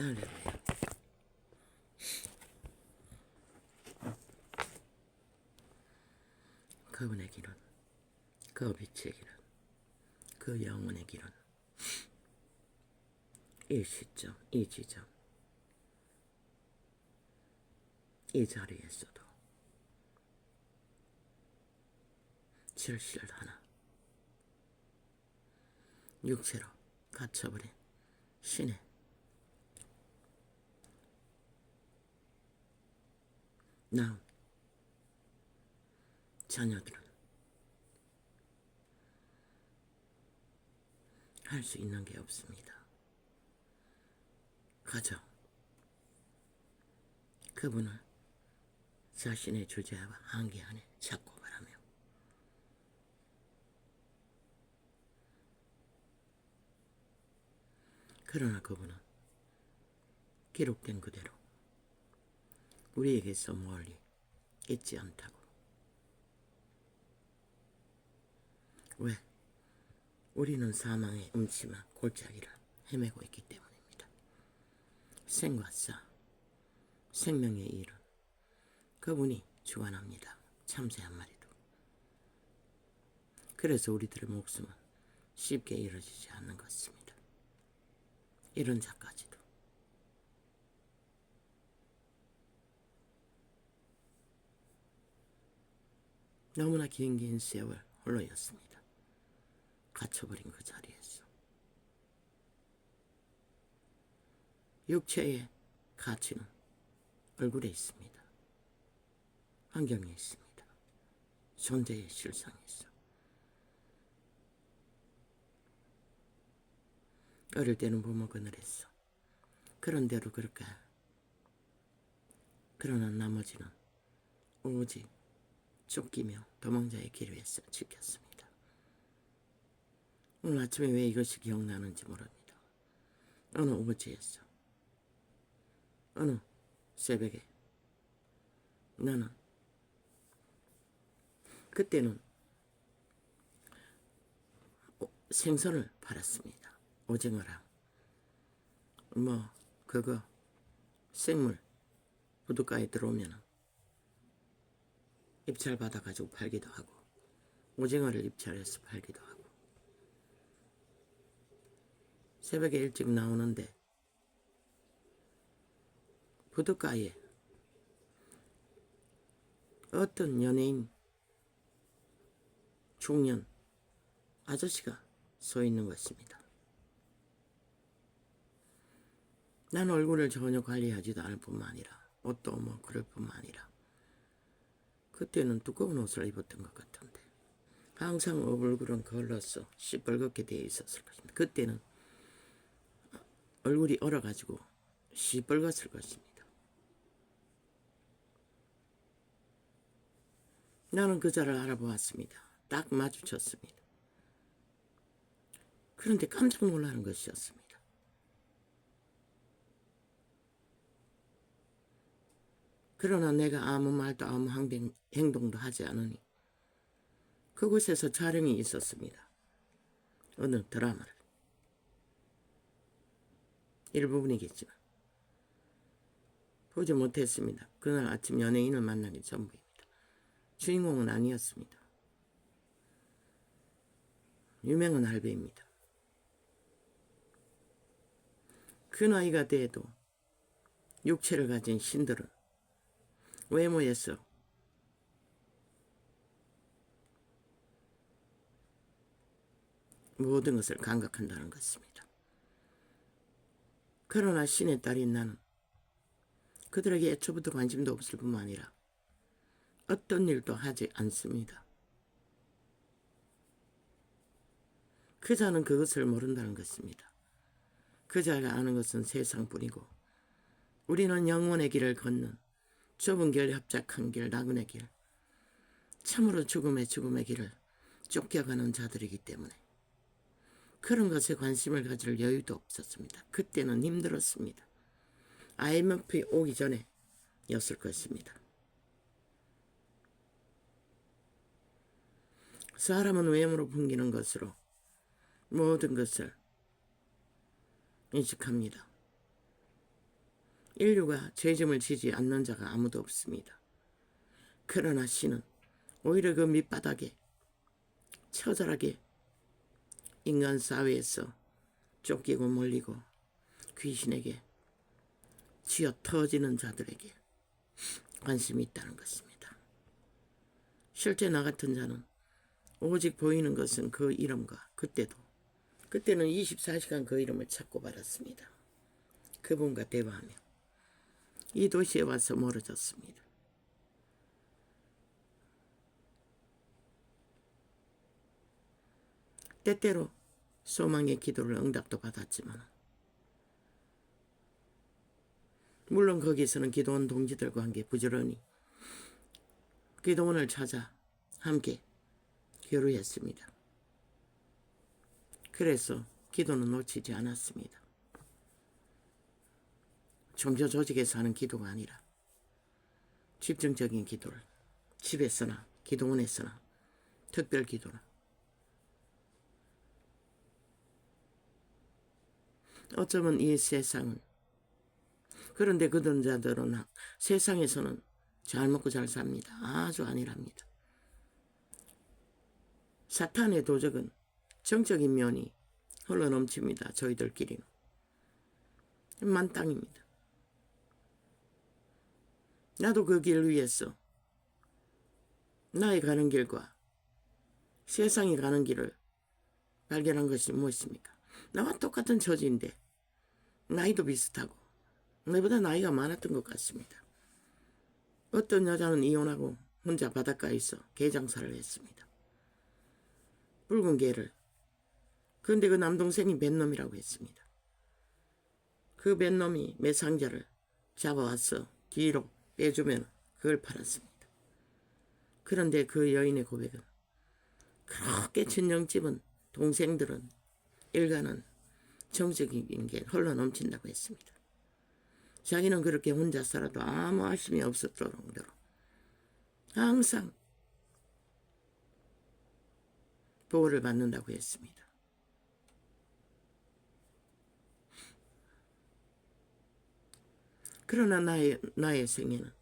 할렐루야. 그분의 길은, 그 빛의 길은, 그 영혼의 길은 이 시점, 이 지점, 이 자리에서도 실실하나 육체로 갇혀버린 신의 낳은 자녀들은 할 수 있는 게 없습니다. 가정, 그분을 자신의 주제와 한계 안에 찾고 바라며 그러나 그분은 기록된 그대로 우리에게서 멀리 있지 않다고. 왜? 우리는 사망의 음침한 골짜기를 헤매고 있기 때문입니다. 생과 사, 생명의 일은 그분이 주관합니다. 참새 한 마리도. 그래서 우리들의 목숨은 쉽게 이루어지지 않는 것입니다. 이런 자까지도. 너무나 긴 세월 홀로였습니다. 갇혀버린 그 자리에서. 육체의 가치는 얼굴에 있습니다. 환경에 있습니다. 존재의 실상에 있어. 어릴 때는 부모 그늘했어. 그런대로 그렇게. 그러나 나머지는 오직 쫓기며 도망자의 길 위에서 지켰습니다. 오늘 아침에 왜 이것이 기억나는지 모릅니다. 어느 오버지에서 어느 새벽에 나는 그때는 생선을 팔았습니다. 오징어랑 그거 생물 부둣가에 들어오면 입찰 받아가지고 팔기도 하고 오징어를 입찰해서 팔기도 하고 새벽에 일찍 나오는데 부둣가에 어떤 연예인 중년 아저씨가 서 있는 것입니다. 난 얼굴을 전혀 관리하지도 않을 뿐만 아니라 옷도 그럴 뿐만 아니라 그때는 두꺼운 옷을 입었던 것 같은데 항상 얼굴은 걸러서 시뻘겋게 되어 있었을 것입니다. 그때는 얼굴이 얼어가지고 시뻘겋을 것입니다. 나는 그자를 알아보았습니다. 딱 마주쳤습니다. 그런데 깜짝 놀라는 것이었습니다. 그러나 내가 아무 말도 아무 행동도 하지 않으니 그곳에서 촬영이 있었습니다. 어느 드라마를. 일부분이겠지만 보지 못했습니다. 그날 아침 연예인을 만나기 전부입니다. 주인공은 아니었습니다. 유명한 할배입니다. 그 나이가 돼도 육체를 가진 신들은 외모에서 모든 것을 감각한다는 것입니다. 그러나 신의 딸인 나는 그들에게 애초부터 관심도 없을 뿐만 아니라 어떤 일도 하지 않습니다. 그자는 그것을 모른다는 것입니다. 그자가 아는 것은 세상뿐이고 우리는 영원의 길을 걷는 좁은 길, 협착한 길, 나그네 길, 참으로 죽음의 길을 쫓겨가는 자들이기 때문에 그런 것에 관심을 가질 여유도 없었습니다. 그때는 힘들었습니다. IMF 오기 전에 였을 것입니다. 사람은 외모로 풍기는 것으로 모든 것을 인식합니다. 인류가 죄짐을 지지 않는 자가 아무도 없습니다. 그러나 신은 오히려 그 밑바닥에 처절하게 인간 사회에서 쫓기고 몰리고 귀신에게 쥐어 터지는 자들에게 관심이 있다는 것입니다. 실제 나 같은 자는 오직 보이는 것은 그 이름과 그때는 24시간 그 이름을 찾고 받았습니다. 그분과 대화하며 이 도시에 와서 멀어졌습니다. 때때로 소망의 기도를 응답도 받았지만 물론 거기서는 기도원 동지들과 함께 부지런히 기도원을 찾아 함께 교류했습니다. 그래서 기도는 놓치지 않았습니다. 종교 조직에서 하는 기도가 아니라 집중적인 기도를 집에서나 기도원에서나 특별 기도나 어쩌면 이 세상은 그런데 그런 자들은 세상에서는 잘 먹고 잘 삽니다. 아주 아니랍니다. 사탄의 도적은 정적인 면이 흘러넘칩니다. 저희들끼리는. 만땅입니다. 나도 그 길 위에서 나의 가는 길과 세상이 가는 길을 발견한 것이 무엇입니까? 나와 똑같은 처지인데 나이도 비슷하고 나보다 나이가 많았던 것 같습니다. 어떤 여자는 이혼하고 혼자 바닷가에서 개 장사를 했습니다. 붉은 개를. 그런데 그 남동생이 뱃놈이라고 했습니다. 그 뱃놈이 매상자를 잡아와서 뒤로 빼주면 그걸 팔았습니다. 그런데 그 여인의 고백은 그렇게 친정집은 동생들은 일가는 정적인 게 흘러넘친다고 했습니다. 자기는 그렇게 혼자 살아도 아무 아쉬움이 없을 정도로 항상 보호를 받는다고 했습니다. 그러나 나의 생애는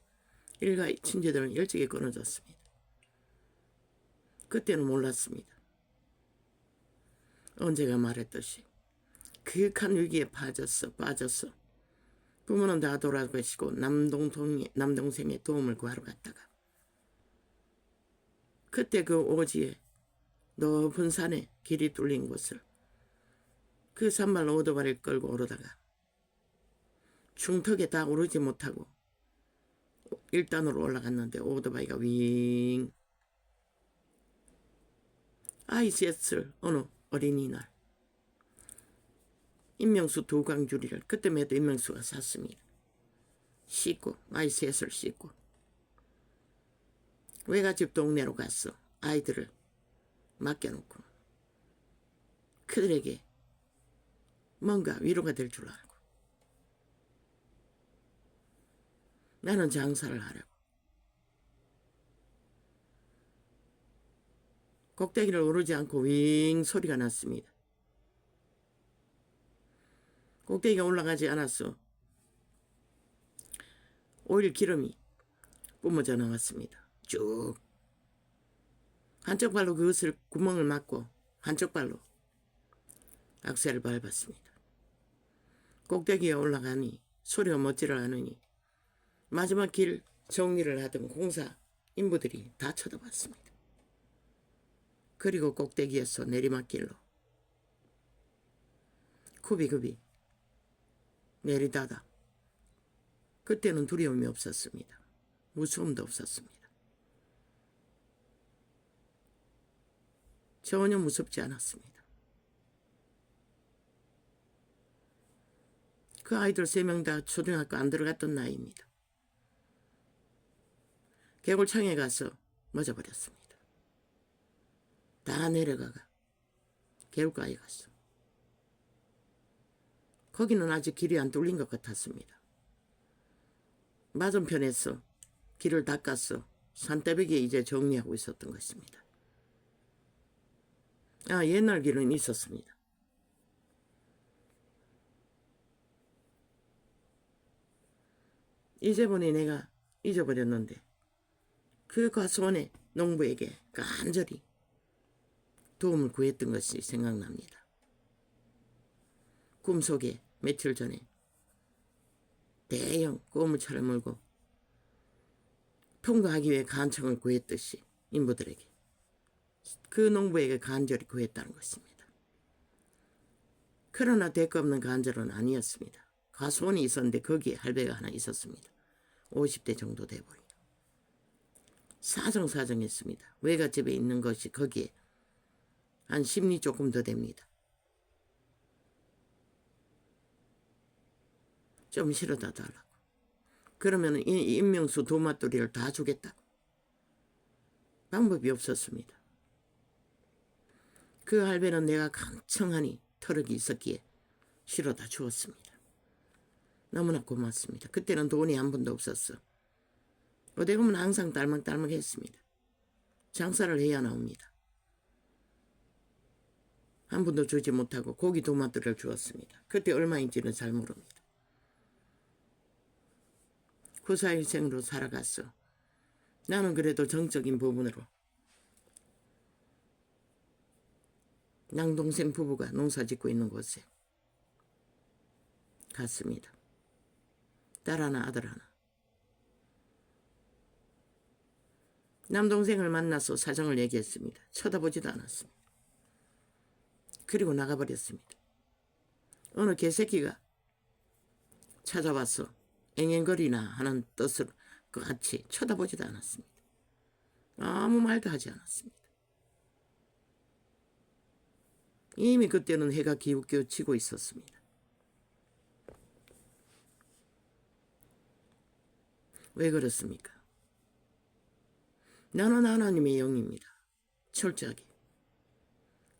일가 친지들은 일찍이 끊어졌습니다. 그때는 몰랐습니다. 언제가 말했듯이 극한 위기에 빠졌어. 부모는 다 돌아가시고 남동생의 도움을 구하러 갔다가 그때 그 오지에 높은 산에 길이 뚫린 곳을 그 산말 오토바이를 끌고 오르다가 중턱에 다 오르지 못하고 1단으로 올라갔는데 오토바이가 윙 아이스였을 어느 어린이날 임명수 두 강줄이를 그때에도 임명수가 샀습니다. 씻고 아이스햇을 씻고 외갓집 동네로 갔어. 아이들을 맡겨놓고 그들에게 뭔가 위로가 될 줄 알고 나는 장사를 하려고 꼭대기를 오르지 않고 윙 소리가 났습니다. 꼭대기가 올라가지 않았어. 오일 기름이 뿜어져 나왔습니다. 쭉. 한쪽 발로 그것을 구멍을 막고 한쪽 발로 악셀을 밟았습니다. 꼭대기에 올라가니 소리가 멎지를 않으니 마지막 길 정리를 하던 공사 인부들이 다 쳐다봤습니다. 그리고 꼭대기에서 내리막길로 굽이굽이 내리다가 그때는 두려움이 없었습니다. 무서움도 없었습니다. 전혀 무섭지 않았습니다. 그 아이들 3명 다 초등학교 안 들어갔던 나이입니다. 개골창에 가서 멎어버렸습니다. 다 내려가가 개울가에 갔어. 거기는 아직 길이 안 뚫린 것 같았습니다. 맞은편에서 길을 닦아서 산대벽에 이제 정리하고 있었던 것입니다. 옛날 길은 있었습니다. 이제 보니 내가 잊어버렸는데 그 과수원의 농부에게 간절히 도움을 구했던 것이 생각납니다. 꿈속에 며칠 전에 대형 고물차를 몰고 통과하기 위해 간청을 구했듯이 인부들에게 그 농부에게 간절히 구했다는 것입니다. 그러나 대가 없는 간절은 아니었습니다. 과수원이 있었는데 거기에 할배가 하나 있었습니다. 50대 정도 돼버린. 사정사정했습니다. 외갓집에 있는 것이 거기에 한 10리 조금 더 됩니다. 좀 실어다 달라고. 그러면 임명수 도마뚜리를 다 주겠다고. 방법이 없었습니다. 그 할배는 내가 강청하니 터럭이 있었기에 실어다 주었습니다. 너무나 고맙습니다. 그때는 돈이 한 푼도 없었어. 어디 가면 항상 딸막딸막했습니다. 장사를 해야 나옵니다. 한 푼도 주지 못하고 고기 도마뚜리를 주었습니다. 그때 얼마인지는 잘 모릅니다. 후사일생으로 살아갔어. 나는 그래도 정적인 부분으로 남동생 부부가 농사 짓고 있는 곳에 갔습니다. 딸 하나 아들 하나. 남동생을 만나서 사정을 얘기했습니다. 쳐다보지도 않았습니다. 그리고 나가버렸습니다. 어느 개새끼가 찾아와서 앵앵거리나 하는 뜻으로 같이 쳐다보지도 않았습니다. 아무 말도 하지 않았습니다. 이미 그때는 해가 기웃기웃 지고 있었습니다. 왜 그렇습니까? 나는 하나님의 영입니다. 철저하게.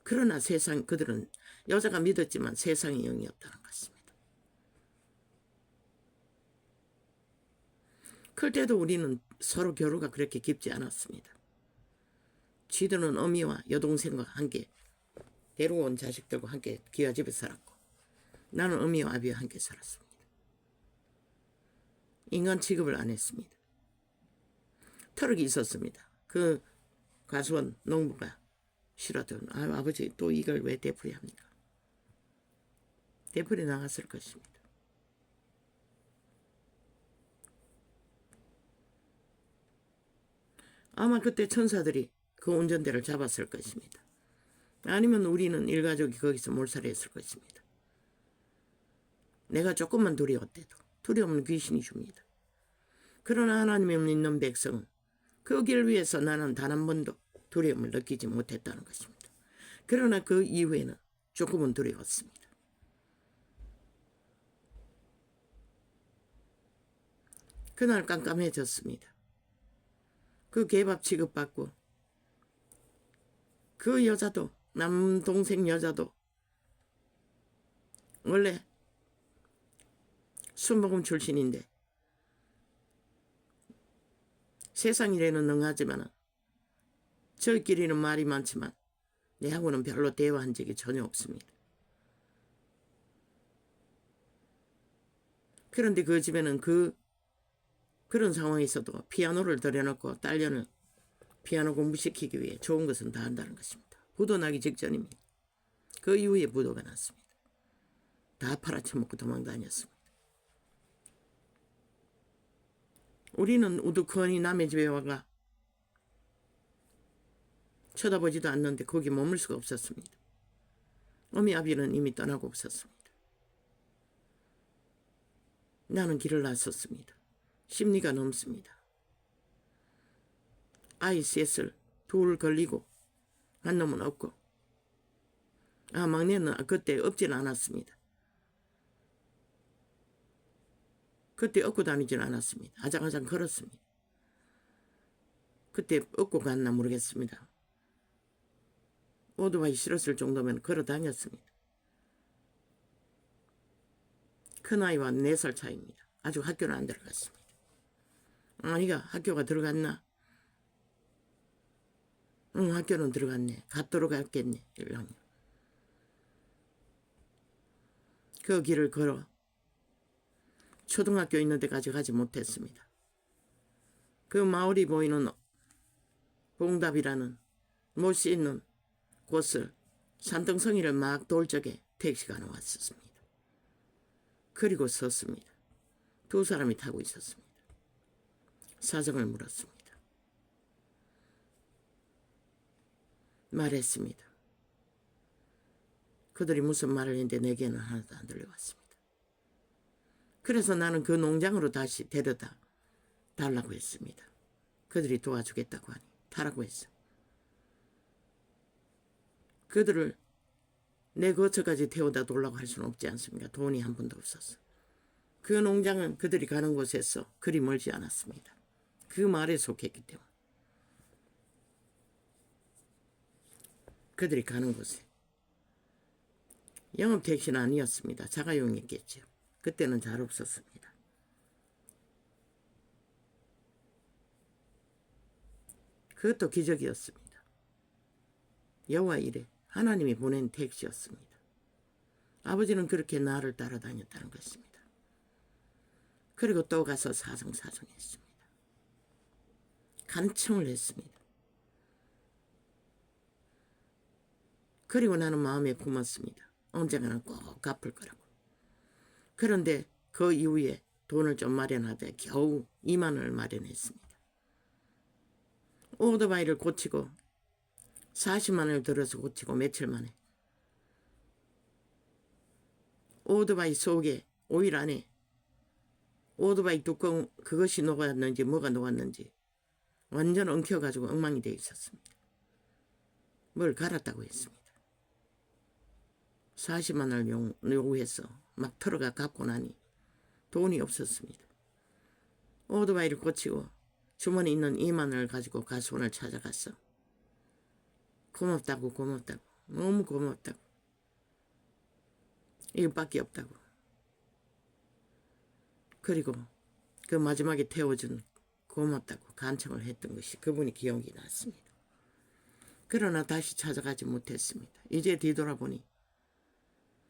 그러나 그들은 여자가 믿었지만 세상의 영이 없다는 것입니다. 클 때도 우리는 서로 교류가 그렇게 깊지 않았습니다. 지도는 어미와 여동생과 함께 데려온 자식들과 함께 기와집에 살았고 나는 어미와 아비와 함께 살았습니다. 인간 취급을 안 했습니다. 터럭이 있었습니다. 그 과수원 농부가 싫어하던 아버지 또 이걸 왜 되풀이 합니까? 되풀이 나갔을 것입니다. 아마 그때 천사들이 그 운전대를 잡았을 것입니다. 아니면 우리는 일가족이 거기서 몰살을 했을 것입니다. 내가 조금만 두려웠대도 두려움은 귀신이 줍니다. 그러나 하나님을 믿는 백성은 그 길 위에서 나는 단 한 번도 두려움을 느끼지 못했다는 것입니다. 그러나 그 이후에는 조금은 두려웠습니다. 그날 깜깜해졌습니다. 그 개밥 취급받고 그 여자도 남동생 여자도 원래 순복음 출신인데 세상 일에는 능하지만 저희끼리는 말이 많지만 내하고는 별로 대화한 적이 전혀 없습니다. 그런데 그 집에는 그런 상황에서도 피아노를 들여놓고 딸년을 피아노 공부시키기 위해 좋은 것은 다 한다는 것입니다. 부도 나기 직전입니다. 그 이후에 부도가 났습니다. 다 팔아쳐먹고 도망다녔습니다. 우리는 우두커니 남의 집에 와가 쳐다보지도 않는데 거기 머물 수가 없었습니다. 어미 아비는 이미 떠나고 없었습니다. 나는 길을 나섰습니다. 심리가 넘습니다. 아이 셋을 둘 걸리고 한 놈은 없고 막내는 그때 없지는 않았습니다. 그때 업고 다니지는 않았습니다. 아장아장 걸었습니다. 그때 업고 갔나 모르겠습니다. 오토바이 실었을 정도면 걸어 다녔습니다. 큰아이와 4살 차이입니다. 아직 학교는 안 들어갔습니다. 아이가 학교가 들어갔나? 응, 학교는 들어갔네. 갔도록 갔겠네. 1학년. 그 길을 걸어 초등학교 있는 데까지 가지 못했습니다. 그 마을이 보이는 봉답이라는 못이 있는 곳을 산등성이를 막 돌 적에 택시가 나왔었습니다. 그리고 섰습니다. 두 사람이 타고 있었습니다. 사정을 물었습니다. 말했습니다. 그들이 무슨 말을 했는데 내게는 하나도 안 들려왔습니다. 그래서 나는 그 농장으로 다시 데려다 달라고 했습니다. 그들이 도와주겠다고 하니 타라고 했어. 그들을 내 거처까지 태워다 돌라고 할 수는 없지 않습니까? 돈이 한 푼도 없었어. 그 농장은 그들이 가는 곳에서 그리 멀지 않았습니다. 그 마을에 속했기 때문에. 그들이 가는 곳에. 영업 택시는 아니었습니다. 자가용이었겠죠. 그때는 잘 없었습니다. 그것도 기적이었습니다. 여호와 이레 하나님이 보낸 택시였습니다. 아버지는 그렇게 나를 따라다녔다는 것입니다. 그리고 또 가서 사정사정했습니다. 간청을 했습니다. 그리고 나는 마음에 품었습니다. 언젠가는 꼭 갚을 거라고. 그런데 그 이후에 돈을 좀 마련하되 겨우 2만 원을 마련했습니다. 오토바이를 고치고 40만 원을 들어서 고치고 며칠 만에 오토바이 속에 오일 안에 오토바이 뚜껑 그것이 녹았는지 뭐가 녹았는지 완전 엉켜가지고 엉망이 되어 있었습니다. 뭘 갈았다고 했습니다. 40만 원을 요구해서 막 털어가 갚고 나니 돈이 없었습니다. 오토바이를 고치고 주머니에 있는 2만 원을 가지고 가수원을 찾아갔어. 고맙다고 너무 고맙다고 이것밖에 없다고. 그리고 그 마지막에 태워준 고맙다고 간청을 했던 것이 그분이 기억이 났습니다. 그러나 다시 찾아가지 못했습니다. 이제 뒤돌아보니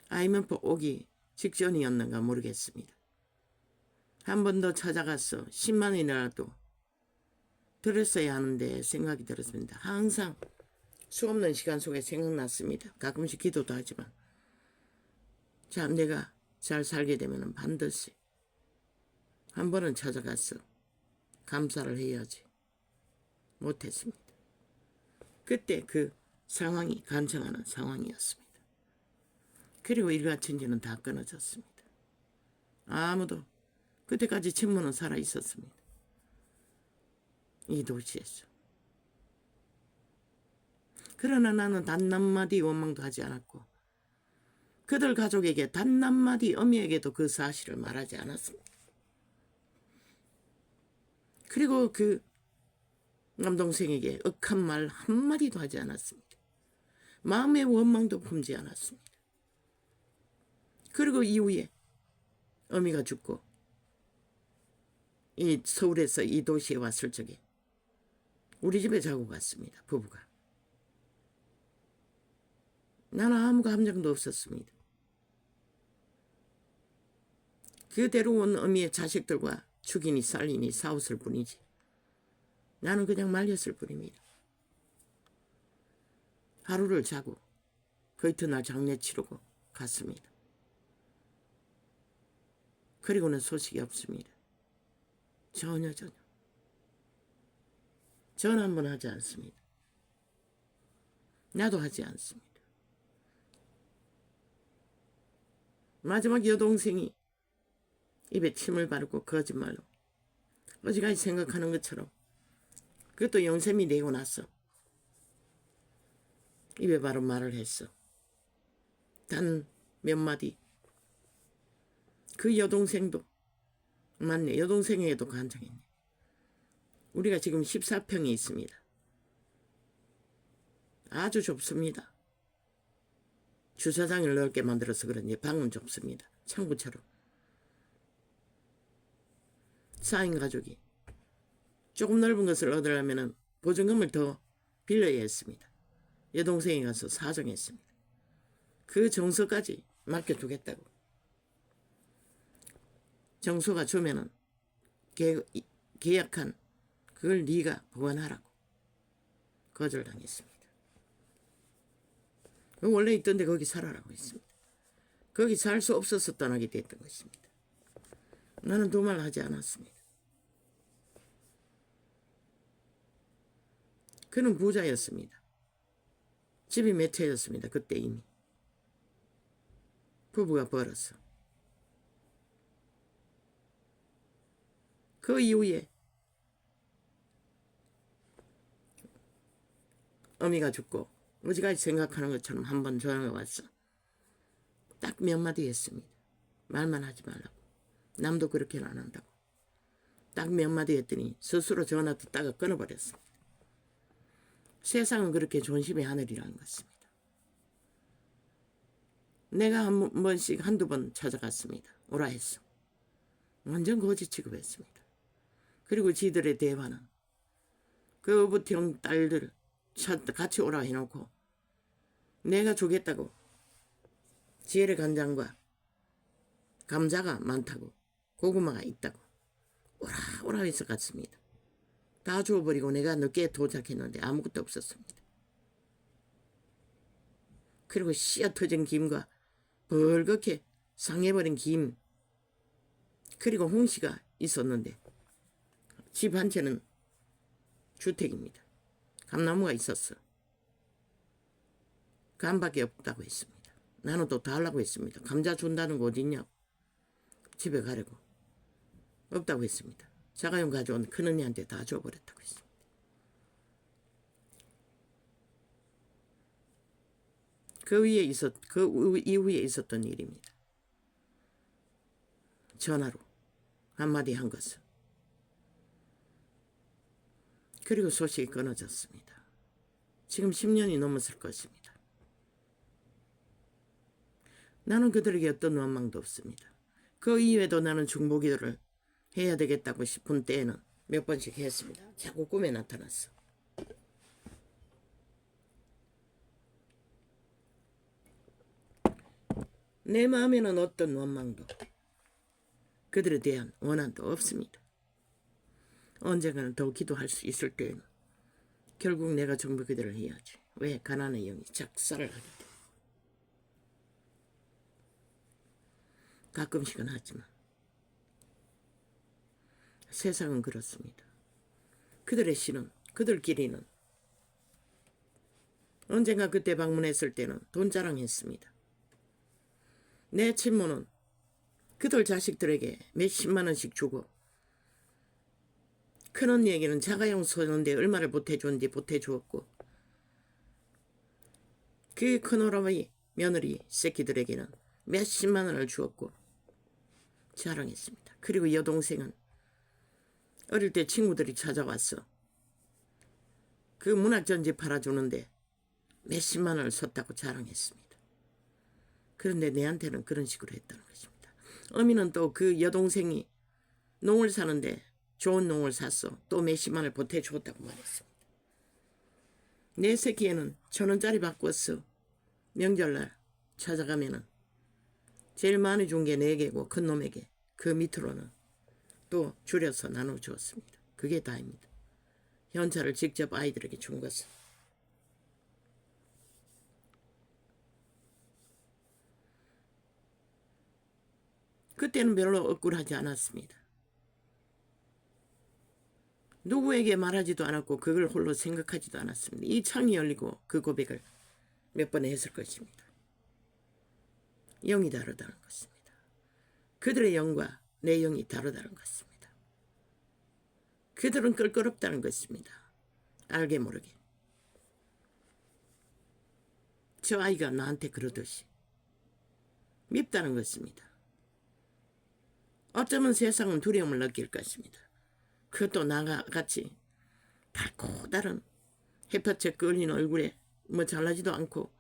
IMF 오기 직전이었는가 모르겠습니다. 한 번 더 찾아가서 10만 원이라도 들었어야 하는데 생각이 들었습니다. 항상 수없는 시간 속에 생각났습니다. 가끔씩 기도도 하지만 참 내가 잘 살게 되면 반드시 한 번은 찾아가서 감사를 해야지 못했습니다. 그때 그 상황이 간청하는 상황이었습니다. 그리고 일가천지는 다 끊어졌습니다. 아무도 그때까지 친모는 살아있었습니다. 이 도시에서. 그러나 나는 단 한마디 원망도 하지 않았고 그들 가족에게 단 한마디 어미에게도 그 사실을 말하지 않았습니다. 그리고 그 남동생에게 억한 말 한마디도 하지 않았습니다. 마음의 원망도 품지 않았습니다. 그리고 이후에 어미가 죽고 이 서울에서 이 도시에 왔을 적에 우리 집에 자고 갔습니다. 부부가. 나는 아무 감정도 없었습니다. 그대로 온 어미의 자식들과 죽이니 살리니 싸웠을 뿐이지. 나는 그냥 말렸을 뿐입니다. 하루를 자고 그 이튿날 장례 치르고 갔습니다. 그리고는 소식이 없습니다. 전혀. 전화 한 번 하지 않습니다. 나도 하지 않습니다. 마지막 여동생이 입에 침을 바르고 거짓말로 어지간히 생각하는 것처럼 그것도 영샘이 내고 나서 입에 바른 말을 했어. 단 몇 마디. 그 여동생도 맞네. 여동생에게도 간청했네. 우리가 지금 14평에 있습니다. 아주 좁습니다. 주차장을 넓게 만들어서 그런지 방은 좁습니다. 창구처럼. 4인 가족이 조금 넓은 것을 얻으려면 보증금을 더 빌려야 했습니다. 여동생이 가서 사정했습니다. 그 정서까지 맡겨두겠다고. 정소가 주면은 계약한 그걸 네가 보관하라고 거절당했습니다. 원래 있던데 거기 살아라고 했습니다. 거기 살 수 없어서 떠나게 됐던 것입니다. 나는 도말하지 않았습니다. 그는 부자였습니다. 집이 몇 채였습니다. 그때 이미. 부부가 벌었어. 그 이후에 어미가 죽고 어지간히 생각하는 것처럼 한번 전화가 왔어. 딱 몇 마디 했습니다. 말만 하지 말라고. 남도 그렇게는 안 한다고. 딱 몇 마디 했더니 스스로 전화 듣다가 끊어버렸습니다. 세상은 그렇게 존심의 하늘이라는 것입니다. 내가 한 번씩 한두 번 찾아갔습니다. 오라 했어. 완전 거지 취급했습니다. 그리고 지들의 대화는 그 어부형 딸들 같이 오라 해놓고 내가 주겠다고 지혜의 간장과 감자가 많다고 고구마가 있다고 오라 해서 갔습니다. 다 주워버리고 내가 늦게 도착했는데 아무것도 없었습니다. 그리고 씨앗 터진 김과 벌겋게 상해버린 김 그리고 홍시가 있었는데 집 한 채는 주택입니다. 감나무가 있었어. 감밖에 없다고 했습니다. 나는 또 달라고 했습니다. 감자 준다는 거 어딨냐고. 집에 가려고. 없다고 했습니다. 자가용 가져온 큰언니한테 다 줘버렸다고 했습니다. 그 이후에 있었던 일입니다. 전화로 한마디 한 것은. 그리고 소식이 끊어졌습니다. 지금 10년이 넘었을 것입니다. 나는 그들에게 어떤 원망도 없습니다. 그 이후에도 나는 중보기도를 해야 되겠다고 싶은 때에는 몇 번씩 했습니다. 자꾸 꿈에 나타났어. 내 마음에는 어떤 원망도 그들에 대한 원한도 없습니다. 언젠가는 더 기도할 수 있을 때에는 결국 내가 중보기도를 해야지. 왜? 가난의 영이 작살을 하기 때문에. 가끔씩은 하지만 세상은 그렇습니다. 그들의 신은 그들끼리는 언젠가 그때 방문했을 때는 돈 자랑했습니다. 내 친모는 그들 자식들에게 몇십만 원씩 주고 큰언니에게는 자가용 쏘는데 얼마를 보태줬는지 보태주었고 그 큰오라버니 며느리 새끼들에게는 몇십만 원을 주었고 자랑했습니다. 그리고 여동생은 어릴 때 친구들이 찾아왔어. 그 문학전지 팔아주는데 몇십만 원을 썼다고 자랑했습니다. 그런데 내한테는 그런 식으로 했다는 것입니다. 어미는 또 그 여동생이 농을 사는데 좋은 농을 샀어. 또 몇십만 원을 보태주었다고 말했습니다. 내 새끼에는 1,000원짜리 바꿨어. 명절날 찾아가면은 제일 많이 준 게 4개고 큰 놈에게 그 밑으로는 또 줄여서 나눠주었습니다. 그게 다입니다. 현찰을 직접 아이들에게 준 것은. 그때는 별로 억울하지 않았습니다. 누구에게 말하지도 않았고 그걸 홀로 생각하지도 않았습니다. 이 창이 열리고 그 고백을 몇 번 했을 것입니다. 영이 다르다는 것입니다. 그들의 영과 내 영이 다르다는 것입니다. 그들은 껄끄럽다는 것입니다. 알게 모르게. 저 아이가 나한테 그러듯이 밉다는 것입니다. 어쩌면 세상은 두려움을 느낄 것입니다. 그것도 나같이 달고 다른 햇볕에 끌린 얼굴에 뭐 잘나지도 않고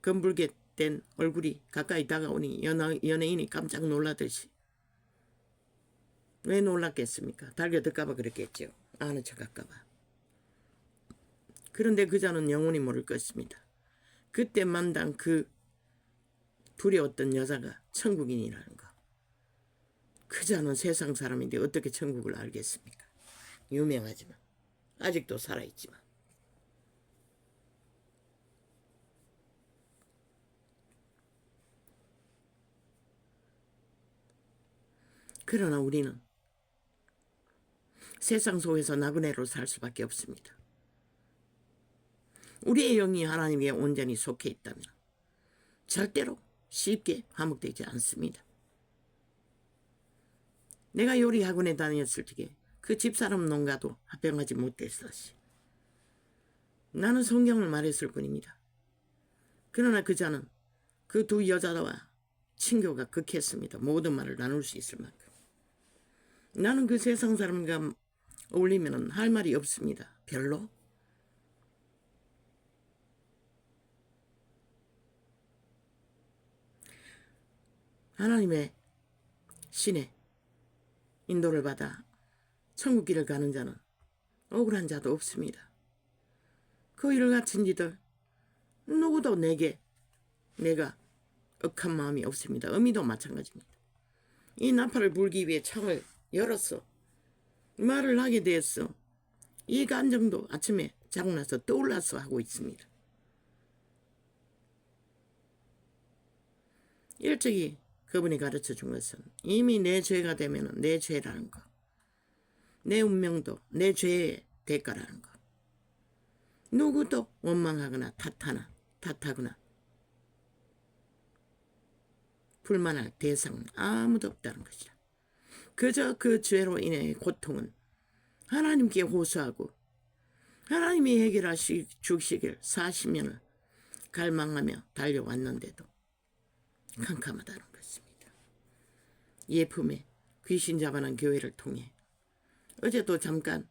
검붉게 된 얼굴이 가까이 다가오니 연예인이 깜짝 놀라듯이. 왜 놀랐겠습니까? 달겨들까봐 그랬겠죠. 아는 척할까봐. 그런데 그자는 영원히 모를 것입니다. 그때 만난 그 두려웠던 여자가 천국인이라는 거. 그자는 세상 사람인데 어떻게 천국을 알겠습니까? 유명하지만 아직도 살아있지만. 그러나 우리는 세상 속에서 나그네로 살 수밖에 없습니다. 우리의 영이 하나님께 온전히 속해 있다면 절대로 쉽게 화목되지 않습니다. 내가 요리 학원에 다녔을 적에 그 집사람 농가도 합병하지 못했었지. 나는 성경을 말했을 뿐입니다. 그러나 그자는 그 두 여자와 친교가 극했습니다. 모든 말을 나눌 수 있을 만큼. 나는 그 세상 사람과 어울리면 할 말이 없습니다. 별로. 하나님의 신의 인도를 받아 천국 길을 가는 자는 억울한 자도 없습니다. 그 일을 갖춘 이들 누구도 내가 억한 마음이 없습니다. 어미도 마찬가지입니다. 이 나팔을 불기 위해 창을 열었어. 말을 하게 되었어. 이 감정도 아침에 자고 나서 떠올라서 하고 있습니다. 일찍이 그분이 가르쳐 준 것은 이미 내 죄가 되면 내 죄라는 거, 내 운명도 내 죄의 대가라는 거, 누구도 원망하거나 탓하거나 불만할 대상은 아무도 없다는 것이라. 그저 그 죄로 인해 고통은 하나님께 호소하고 하나님이 해결하시 주시길 40년을 갈망하며 달려왔는데도 캄캄하다는 것입니다. 예품에 귀신 잡아난 교회를 통해 어제도 잠깐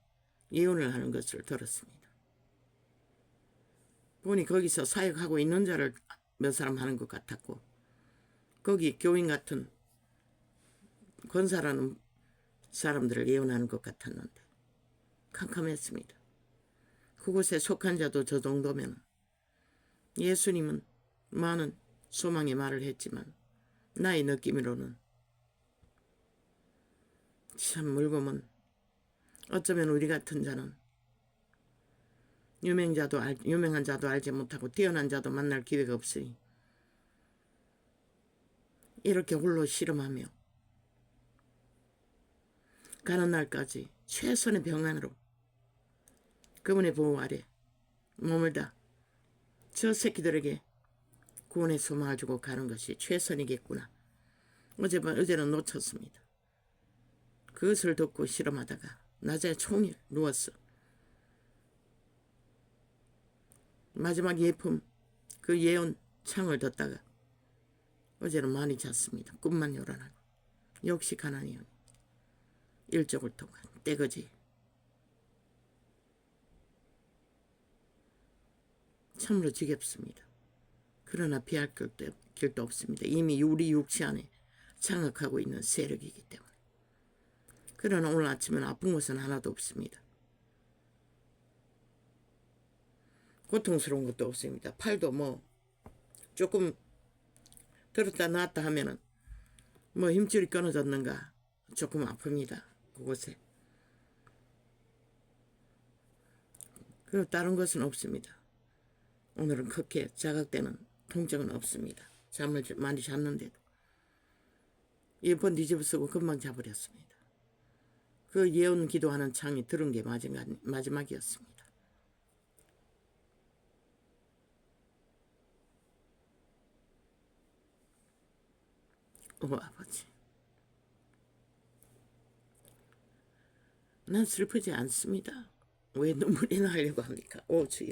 예언을 하는 것을 들었습니다. 보니 거기서 사역하고 있는 자를 몇 사람 하는 것 같았고 거기 교인 같은 권사라는 사람들을 예언하는 것 같았는데 캄캄했습니다. 그곳에 속한 자도 저 정도면 예수님은 많은 소망의 말을 했지만 나의 느낌으로는 참 물고면 어쩌면 우리 같은 자는 유명한 자도 알지 못하고 뛰어난 자도 만날 기회가 없으니 이렇게 홀로 씨름하며 가는 날까지 최선의 평안으로 그분의 보호 아래 머물다 저 새끼들에게 구원의 소망을 주고 가는 것이 최선이겠구나. 어제는 놓쳤습니다. 그것을 듣고 실험하다가 낮에 종일 누웠어. 마지막 예품 그 예언 창을 듣다가 어제는 많이 잤습니다. 꿈만 요란하고 역시 가난이요. 일족을 통한 떼거지. 참으로 지겹습니다. 그러나 피할 길도 없습니다. 이미 우리 육체 안에 장악하고 있는 세력이기 때문에. 그러나 오늘 아침은 아픈 것은 하나도 없습니다. 고통스러운 것도 없습니다. 팔도 조금 들었다 놨다 하면은 힘줄이 끊어졌는가 조금 아픕니다. 그곳에. 그리고 다른 것은 없습니다. 오늘은 그렇게 자각되는 통증은 없습니다. 잠을 많이 잤는데도 이번 뒤집어 쓰고 금방 자버렸습니다. 그 예언 기도하는 창이 들은 게 마지막이었습니다. 오 아버지, 난 슬프지 않습니다. 왜 눈물이 나려고 합니까? 오 주여.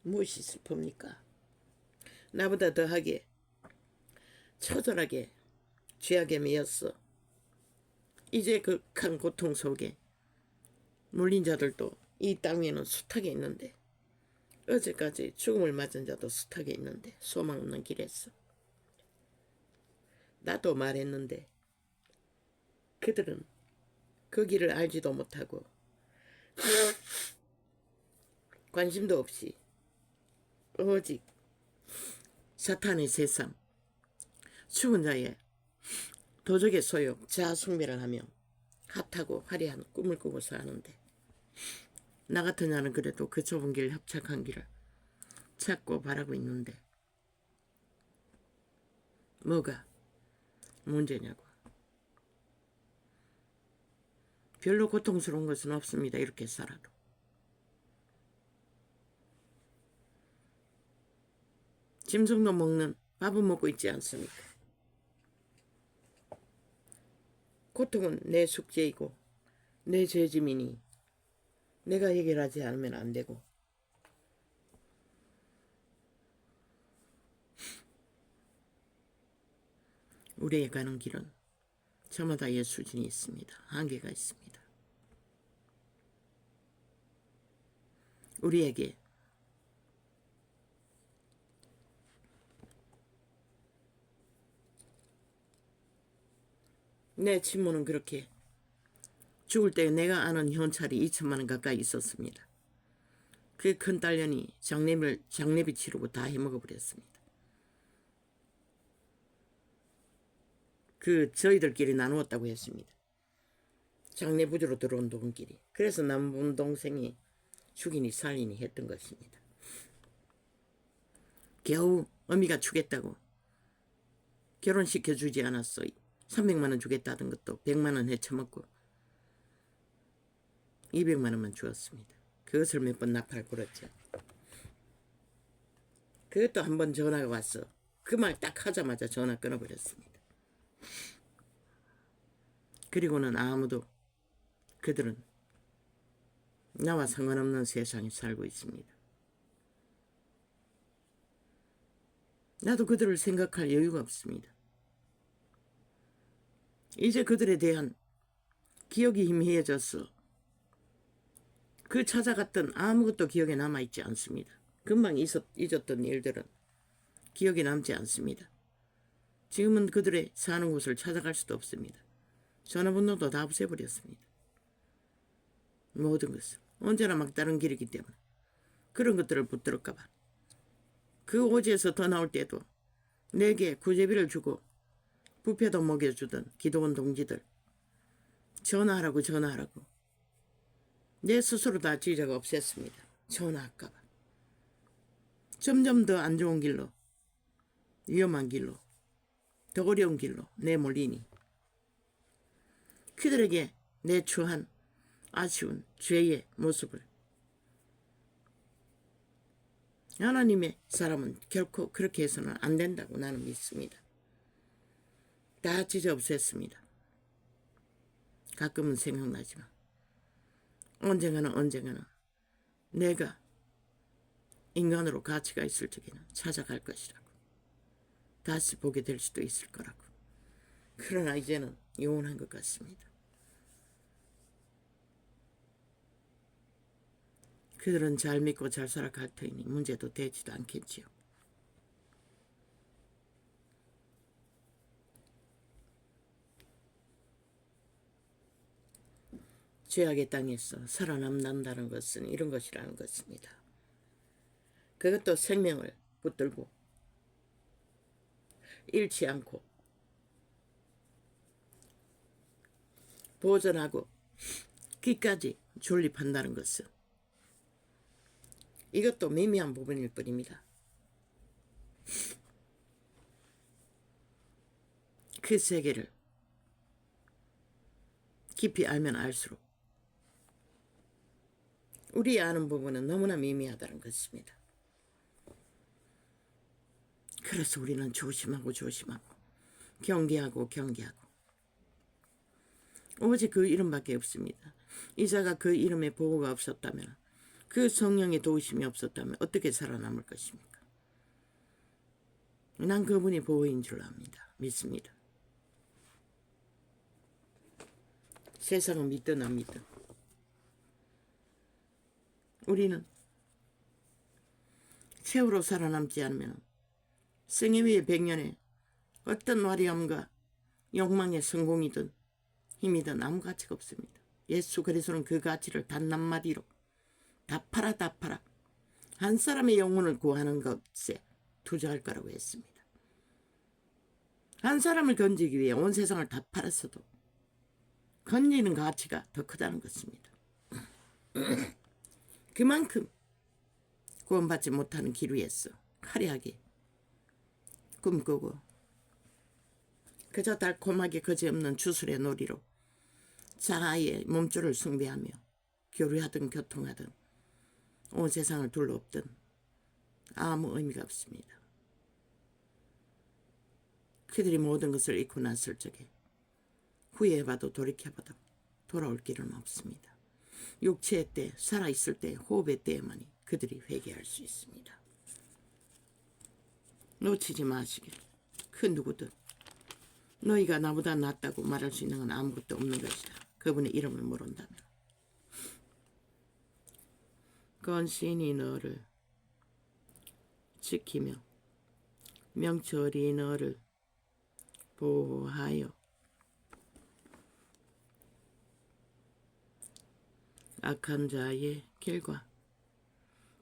무엇이 슬픕니까? 나보다 더하게 처절하게 죄악에 매였어. 이제 극한 고통 속에 물린 자들도 이 땅 위에는 숱하게 있는데 어제까지 죽음을 맞은 자도 숱하게 있는데 소망 없는 길에서 나도 말했는데 그들은 그 길을 알지도 못하고 관심도 없이 오직 사탄의 세상, 죽은 자의 도적의 소욕, 자아숭배를 하며 핫하고 화려한 꿈을 꾸고 사는데, 나 같은 자는 그래도 그 좁은 길, 협착한 길을 찾고 바라고 있는데 뭐가 문제냐고. 별로 고통스러운 것은 없습니다. 이렇게 살아도. 짐승도 먹는 밥은 먹고 있지 않습니까? 고통은 내 숙제이고 내 죄짐이니 내가 해결하지 않으면 안 되고, 우리의 가는 길은 저마다의 수준이 있습니다. 한계가 있습니다. 우리에게 내 친모는 그렇게 죽을 때 내가 아는 현찰이 2천만 원 가까이 있었습니다. 그 큰 딸년이 장례비 치르고 다 해먹어버렸습니다. 그 저희들끼리 나누었다고 했습니다. 장례 부주로 들어온 돈끼리. 그래서 남은 동생이 죽이니 살리니 했던 것입니다. 겨우 어미가 주겠다고 결혼시켜주지 않았어. 300만 원 주겠다던 것도 100만 원 헤쳐먹고 200만 원만 주었습니다. 그것을 몇 번 나팔 불었죠. 그것도 한 번 전화가 왔어. 그 말 딱 하자마자 전화 끊어버렸습니다. 그리고는 아무도, 그들은 나와 상관없는 세상에 살고 있습니다. 나도 그들을 생각할 여유가 없습니다. 이제 그들에 대한 기억이 희미해졌어. 그 찾아갔던 아무것도 기억에 남아있지 않습니다. 금방 잊었던 일들은 기억에 남지 않습니다. 지금은 그들의 사는 곳을 찾아갈 수도 없습니다. 전화번호도 다 없애버렸습니다. 모든 것을. 언제나 막다른 길이기 때문에 그런 것들을 붙들을까봐. 그 오지에서 더 나올 때도 내게 구제비를 주고 부패도 먹여주던 기도원 동지들, 전화하라고 내 스스로 다 지적 없앴습니다. 전화할까봐. 점점 더 안 좋은 길로, 위험한 길로, 더 어려운 길로 내몰리니 그들에게 내 추한 아쉬운 죄의 모습을, 하나님의 사람은 결코 그렇게 해서는 안 된다고 나는 믿습니다. 다 찢어 없앴습니다. 가끔은 생각나지만 언젠가는 내가 인간으로 가치가 있을 적에는 찾아갈 것이라고, 다시 보게 될 수도 있을 거라고. 그러나 이제는 영원한 것 같습니다. 그들은 잘 믿고 잘 살아갈 터이니 문제도 되지도 않겠지요. 죄악의 땅에서 살아남는다는 것은 이런 것이라는 것입니다. 그것도 생명을 붙들고 잃지 않고 보존하고 귀까지 존립한다는 것은, 이것도 미미한 부분일 뿐입니다. 그 세계를 깊이 알면 알수록 우리 아는 부분은 너무나 미미하다는 것입니다. 그래서 우리는 조심하고 경계하고 오직 그 이름밖에 없습니다. 이자가 그 이름에 보호가 없었다면, 그 성령의 도우심이 없었다면 어떻게 살아남을 것입니까? 난 그분이 보호인 줄 압니다. 믿습니다. 세상은 믿든 안 믿든 우리는 최후로 살아남지 않으면 생애 위의 100년에 어떤 화려함과 욕망의 성공이든 힘이든 아무 가치가 없습니다. 예수 그리스도는 그 가치를 단 한마디로 다 팔아 한 사람의 영혼을 구하는 것에 투자할 거라고 했습니다. 한 사람을 건지기 위해 온 세상을 다 팔았어도 건지는 가치가 더 크다는 것입니다. 그만큼 구원받지 못하는 길 위에서 화려하게 꿈꾸고 그저 달콤하게 거지없는 주술의 놀이로 자아의 몸줄을 숭배하며 교류하든 교통하든 온 세상을 둘러엎든 아무 의미가 없습니다. 그들이 모든 것을 잃고 났을 적에 후회해봐도 돌이켜봐도 돌아올 길은 없습니다. 육체의 때, 살아있을 때, 호흡의 때에만이 그들이 회개할 수 있습니다. 놓치지 마시길. 그 누구든 너희가 나보다 낫다고 말할 수 있는 건 아무것도 없는 것이다. 그분의 이름을 모른다면. 건신이 너를 지키며 명철이 너를 보호하여 악한 자의 길과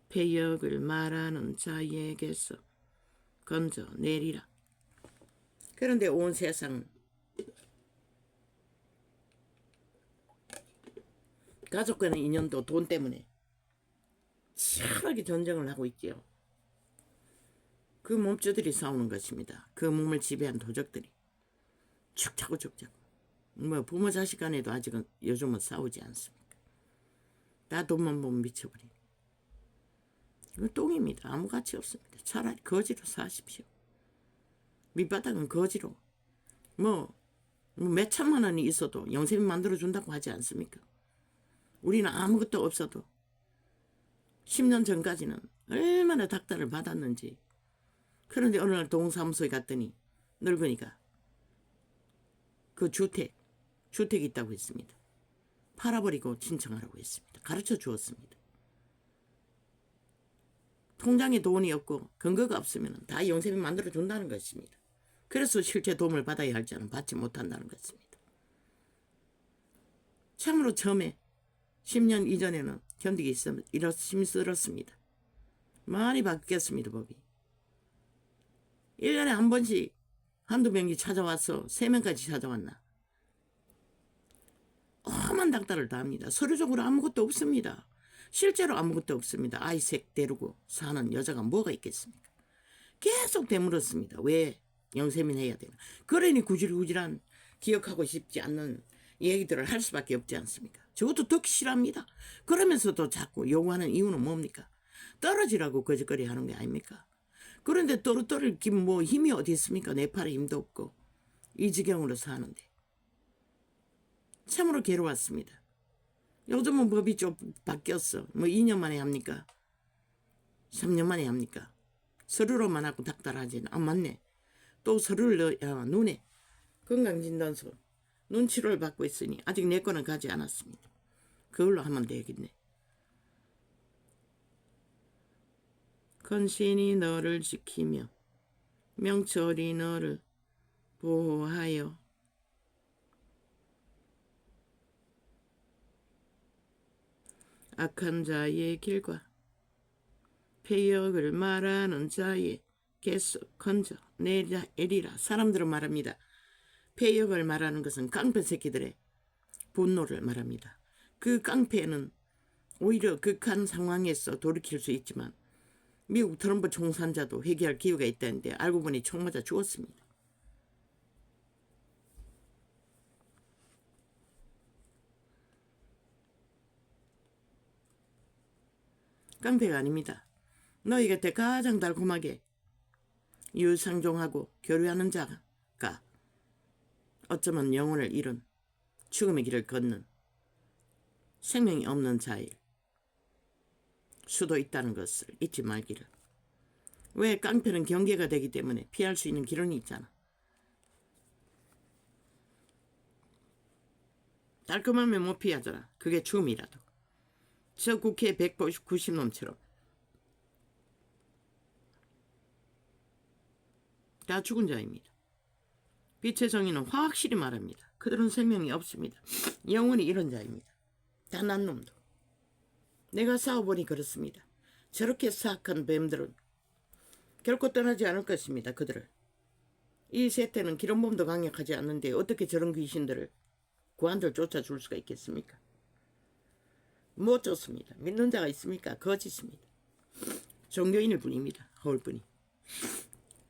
패역을 말하는 자에게서 건져내리라. 그런데 온 세상 가족과의 인연도 돈 때문에 치열하게 전쟁을 하고 있지요. 그 몸주들이 싸우는 것입니다. 그 몸을 지배한 도적들이 죽자고 부모 자식 간에도 아직은 요즘은 싸우지 않습니까? 다 돈만 보면 미쳐버리고. 이건 똥입니다. 아무 가치 없습니다. 차라리 거지로 사십시오. 밑바닥은 거지로 몇 천만 원이 있어도 영세미 만들어준다고 하지 않습니까? 우리는 아무것도 없어도 10년 전까지는 얼마나 닥달을 받았는지. 그런데 어느 날 동사무소에 갔더니 늙으니까 그 주택이 있다고 했습니다. 팔아버리고 신청하라고 했습니다. 가르쳐 주었습니다. 통장에 돈이 없고 근거가 없으면 다 영세미 만들어준다는 것입니다. 그래서 실제 도움을 받아야 할 자는 받지 못한다는 것입니다. 참으로 처음에 10년 이전에는 견디기 힘들었습니다. 많이 바뀌었습니다. 법이 1년에 한 번씩 한두 명이 찾아와서 3명까지 찾아왔나. 험한 닥달을 다 합니다. 서류적으로 아무것도 없습니다. 실제로 아무것도 없습니다. 아이색 데리고 사는 여자가 뭐가 있겠습니까? 계속 되물었습니다. 왜 영세민 해야 되나. 그러니 구질구질한 기억하고 싶지 않는 얘기들을 할 수밖에 없지 않습니까? 저것도 듣기 싫어합니다. 그러면서도 자꾸 요구하는 이유는 뭡니까? 떨어지라고 거짓거리 하는 게 아닙니까? 그런데 떨어뜨릴 힘이 어디 있습니까? 내 팔에 힘도 없고 이 지경으로 사는데 참으로 괴로웠습니다. 요즘은 법이 좀 바뀌었어. 2년 만에 합니까? 3년 만에 합니까? 서류로만 하고 닥달하지는. 맞네. 또 서류를 넣어야 눈에 건강진단서 눈 치료를 받고 있으니 아직 내 거는 가지 않았습니다. 그걸로 하면 되겠네. 건신이 너를 지키며 명철이 너를 보호하여 악한 자의 길과 패역을 말하는 자의 계속 건져 내리라. 사람들은 말합니다. 패역을 말하는 것은 깡패 새끼들의 분노를 말합니다. 그 깡패는 오히려 극한 상황에서 돌이킬 수 있지만 미국 트럼프 총선자도 회개할 기회가 있다는데 알고 보니 총 맞아 죽었습니다. 깡패가 아닙니다. 너희 곁에 가장 달콤하게 유상종하고 교류하는 자가 어쩌면 영혼을 잃은 죽음의 길을 걷는 생명이 없는 자일 수도 있다는 것을 잊지 말기를. 왜? 깡패는 경계가 되기 때문에 피할 수 있는 길은 있잖아. 달콤하면 못 피하잖아. 그게 죽음이라도. 저 국회 190놈처럼 다 죽은 자입니다. 빛의 정의는 확실히 말합니다. 그들은 생명이 없습니다. 영원히 이런 자입니다. 다 난 놈도. 내가 싸워보니 그렇습니다. 저렇게 사악한 뱀들은 결코 떠나지 않을 것입니다. 그들을. 이 세태는 기름범도 강력하지 않는데 어떻게 저런 귀신들을 고안들 쫓아줄 수가 있겠습니까? 못 쫓습니다. 믿는 자가 있습니까? 거짓입니다. 종교인일 뿐입니다. 허울 뿐이.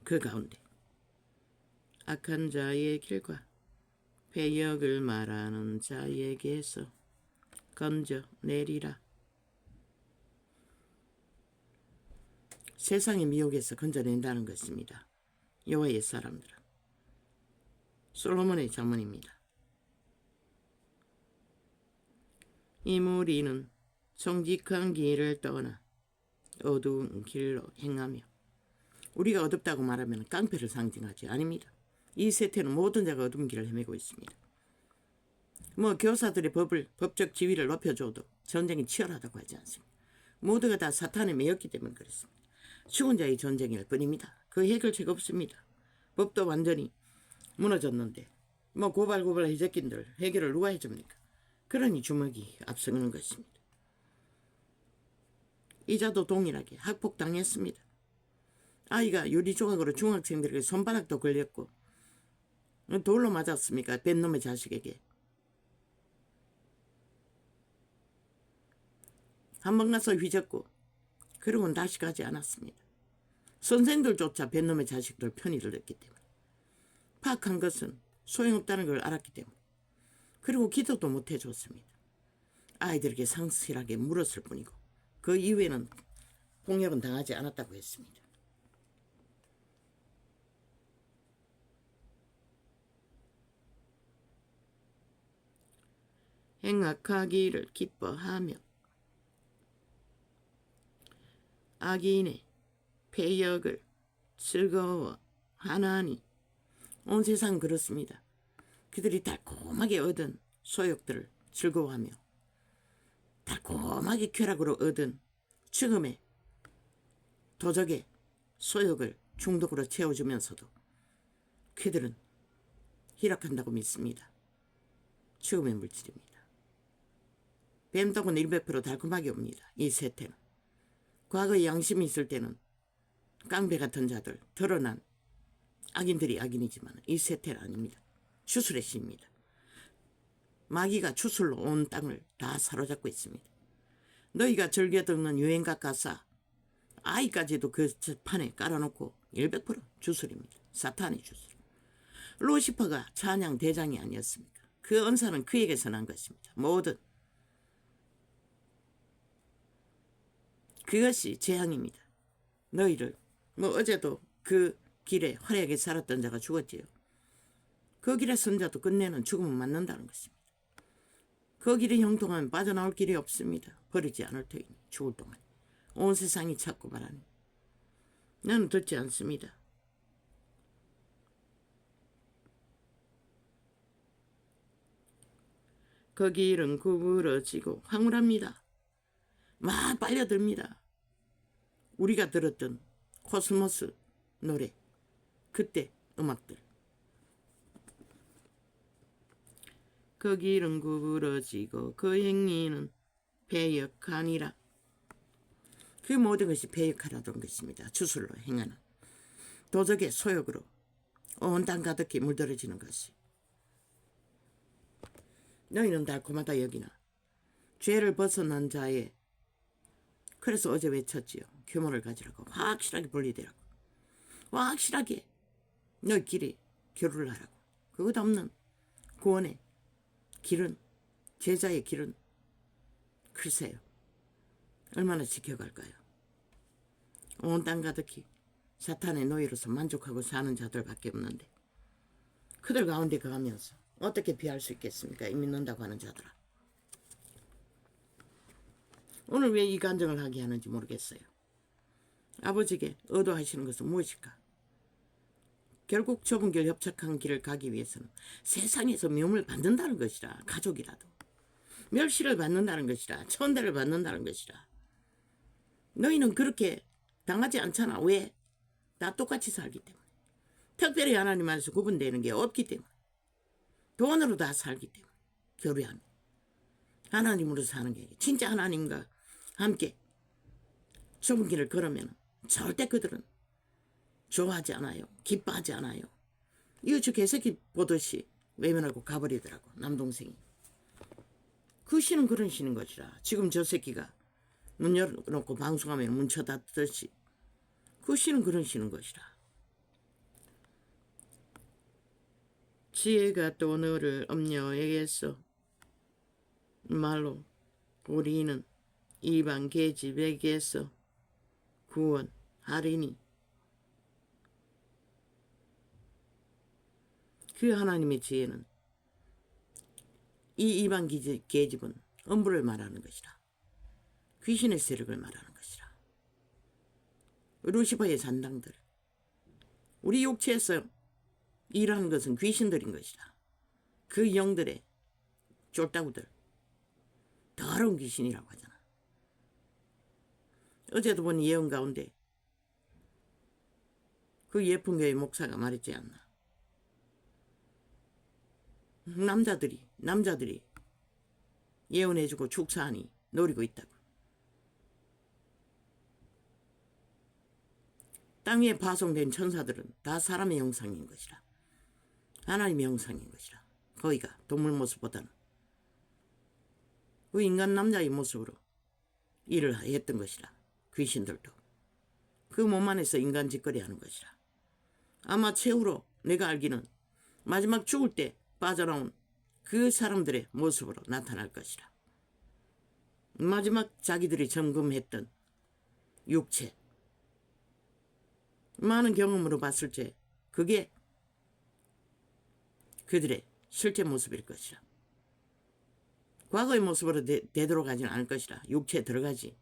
그 가운데 악한 자의 길과 배역을 말하는 자에게서 건져내리라. 세상의 미혹에서 건져낸다는 것입니다. 여호와의 사람들은. 솔로몬의 자문입니다. 이 무리는 정직한 길을 떠나 어두운 길로 행하며, 우리가 어둡다고 말하면 깡패를 상징하지 아닙니다. 이 세태는 모든 자가 어두운 길을 헤매고 있습니다. 교사들의 법적 지위를 높여줘도 전쟁이 치열하다고 하지 않습니다. 모두가 다 사탄에 매였기 때문에 그렇습니다. 죽은 자의 전쟁일 뿐입니다. 그 해결책 없습니다. 법도 완전히 무너졌는데 고발고발 해적긴들 해결을 누가 해줍니까? 그러니 주먹이 앞서는 것입니다. 이자도 동일하게 학폭당했습니다. 아이가 유리조각으로 중학생들에게 손바닥도 걸렸고 돌로 맞았습니까? 뱃놈의 자식에게. 한번 가서 휘젓고 그러고는 다시 가지 않았습니다. 선생들조차 뱃놈의 자식들 편히 들었기 때문에. 파악한 것은 소용없다는 걸 알았기 때문에. 그리고 기도도 못 해줬습니다. 아이들에게 상실하게 물었을 뿐이고 그 이후에는 폭력은 당하지 않았다고 했습니다. 행악하기를 기뻐하며 악인의 패역을 즐거워하나니. 온 세상은 그렇습니다. 그들이 달콤하게 얻은 소욕들을 즐거워하며 달콤하게 쾌락으로 얻은 죽음의 도적의 소욕을 중독으로 채워주면서도 그들은 희락한다고 믿습니다. 죽음의 물질입니다. 뱀독은 100% 달콤하게 옵니다. 이 세태는. 과거에 양심이 있을 때는 깡패 같은 자들, 드러난 악인들이 악인이지만 이 세태는 아닙니다. 주술의 시입니다. 마귀가 주술로 온 땅을 다 사로잡고 있습니다. 너희가 즐겨 듣는 유행가 가사 아이까지도 그 판에 깔아놓고 100% 주술입니다. 사탄의 주술. 루시퍼가 찬양 대장이 아니었습니까? 그 은사는 그에게서 난 것입니다. 모든 그것이 재앙입니다. 너희를 어제도 그 길에 화려하게 살았던 자가 죽었지요. 그 길의 선자도 끝내는 죽음을 맞는다는 것입니다. 그 길이 형통하면 빠져나올 길이 없습니다. 버리지 않을 터이니 죽을 동안. 온 세상이 찾고 바라니 나는 듣지 않습니다. 그 길은 구부러지고 황홀합니다. 막 빨려듭니다. 우리가 들었던 코스모스 노래, 그때 음악들. 그 길은 구부러지고 그 행위는 배역하니라. 그 모든 것이 배역하라던 것입니다. 주술로 행하는 도적의 소욕으로 온 땅 가득히 물들어지는 것이. 너희는 달콤하다 여기나 죄를 벗어난 자의, 그래서 어제 외쳤지요. 규모를 가지라고. 확실하게 분리되라고. 확실하게 너희 길이 교류를 하라고. 그것 없는 구원의 길은, 제자의 길은 글쎄요. 얼마나 지켜갈까요? 온 땅 가득히 사탄의 노예로서 만족하고 사는 자들밖에 없는데 그들 가운데 거하면서 어떻게 비할 수 있겠습니까? 믿는다고 하는 자들아. 오늘 왜 이 간증을 하게 하는지 모르겠어요. 아버지께 의도하시는 것은 무엇일까? 결국 좁은 길 협착한 길을 가기 위해서는 세상에서 미움을 받는다는 것이라. 가족이라도 멸시를 받는다는 것이라. 천대를 받는다는 것이라. 너희는 그렇게 당하지 않잖아. 왜? 다 똑같이 살기 때문에. 특별히 하나님 안에서 구분되는 게 없기 때문에. 돈으로 다 살기 때문에. 교류하며 하나님으로 사는 게 진짜 하나님과 함께 좁은 길을 걸으면 절대 그들은 좋아하지 않아요. 기뻐하지 않아요. 이웃 개새끼 보듯이 외면하고 가버리더라고, 남동생이. 그 시는 그런 시는 것이라. 지금 저 새끼가 문 열어놓고 방송하면 문 쳐닫듯이 그 시는 그런 시는 것이라. 지혜가 또 너를 엄녀에게서 말로 우리는 이방 계집에게서 구원하리니. 그 하나님의 지혜는 이 이방 계집은 음부를 말하는 것이라. 귀신의 세력을 말하는 것이라. 루시퍼의 잔당들, 우리 육체에서 일하는 것은 귀신들인 것이라. 그 영들의 쫄따구들, 더러운 귀신이라고 하잖아. 어제도 본 예언 가운데 그 예쁜교회 목사가 말했지 않나. 남자들이 예언해주고 축사하니 노리고 있다고. 땅에 파송된 천사들은 다 사람의 형상인 것이라. 하나님의 형상인 것이라. 거기가 동물 모습보다는 그 인간 남자의 모습으로 일을 했던 것이라. 귀신들도 그 몸 안에서 인간 짓거리 하는 것이라. 아마 최후로 내가 알기는 마지막 죽을 때 빠져나온 그 사람들의 모습으로 나타날 것이라. 마지막 자기들이 점검했던 육체, 많은 경험으로 봤을 때 그게 그들의 실제 모습일 것이라. 과거의 모습으로 되돌아가지는 않을 것이라. 육체에 들어가지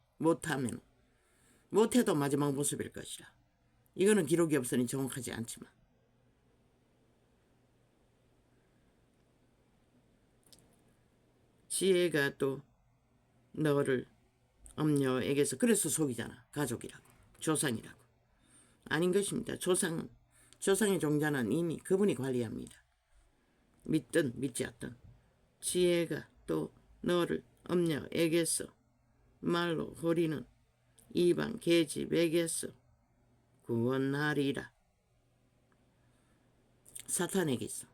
못해도 마지막 모습일 것이라. 이거는 기록이 없으니 정확하지 않지만 지혜가 또 너를 엄녀에게서, 그래서 속이잖아. 가족이라고, 조상이라고. 아닌 것입니다. 조상의 종자는 이미 그분이 관리합니다. 믿든 믿지 않든. 지혜가 또 너를 엄녀에게서 말로 호리는 이방 계집에게서 구원하리라. 사탄에게서.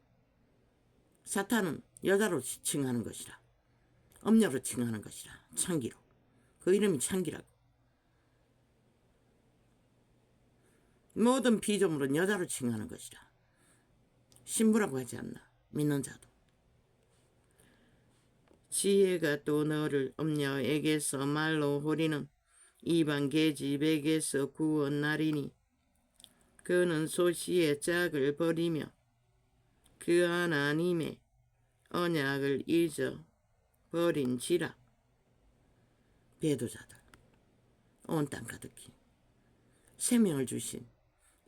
사탄은 여자로 칭하는 것이라. 엄녀로 칭하는 것이라. 창기로. 그 이름이 창기라고. 모든 피조물은 여자로 칭하는 것이라. 신부라고 하지 않나. 믿는 자도. 지혜가 또 너를 엄녀에게서 말로 호리는 이방 계집에게서 구원하리니. 그는 소시의 짝을 버리며 그 하나님의 언약을 잊어버린지라. 배도자들, 온 땅 가득히 생명을 주신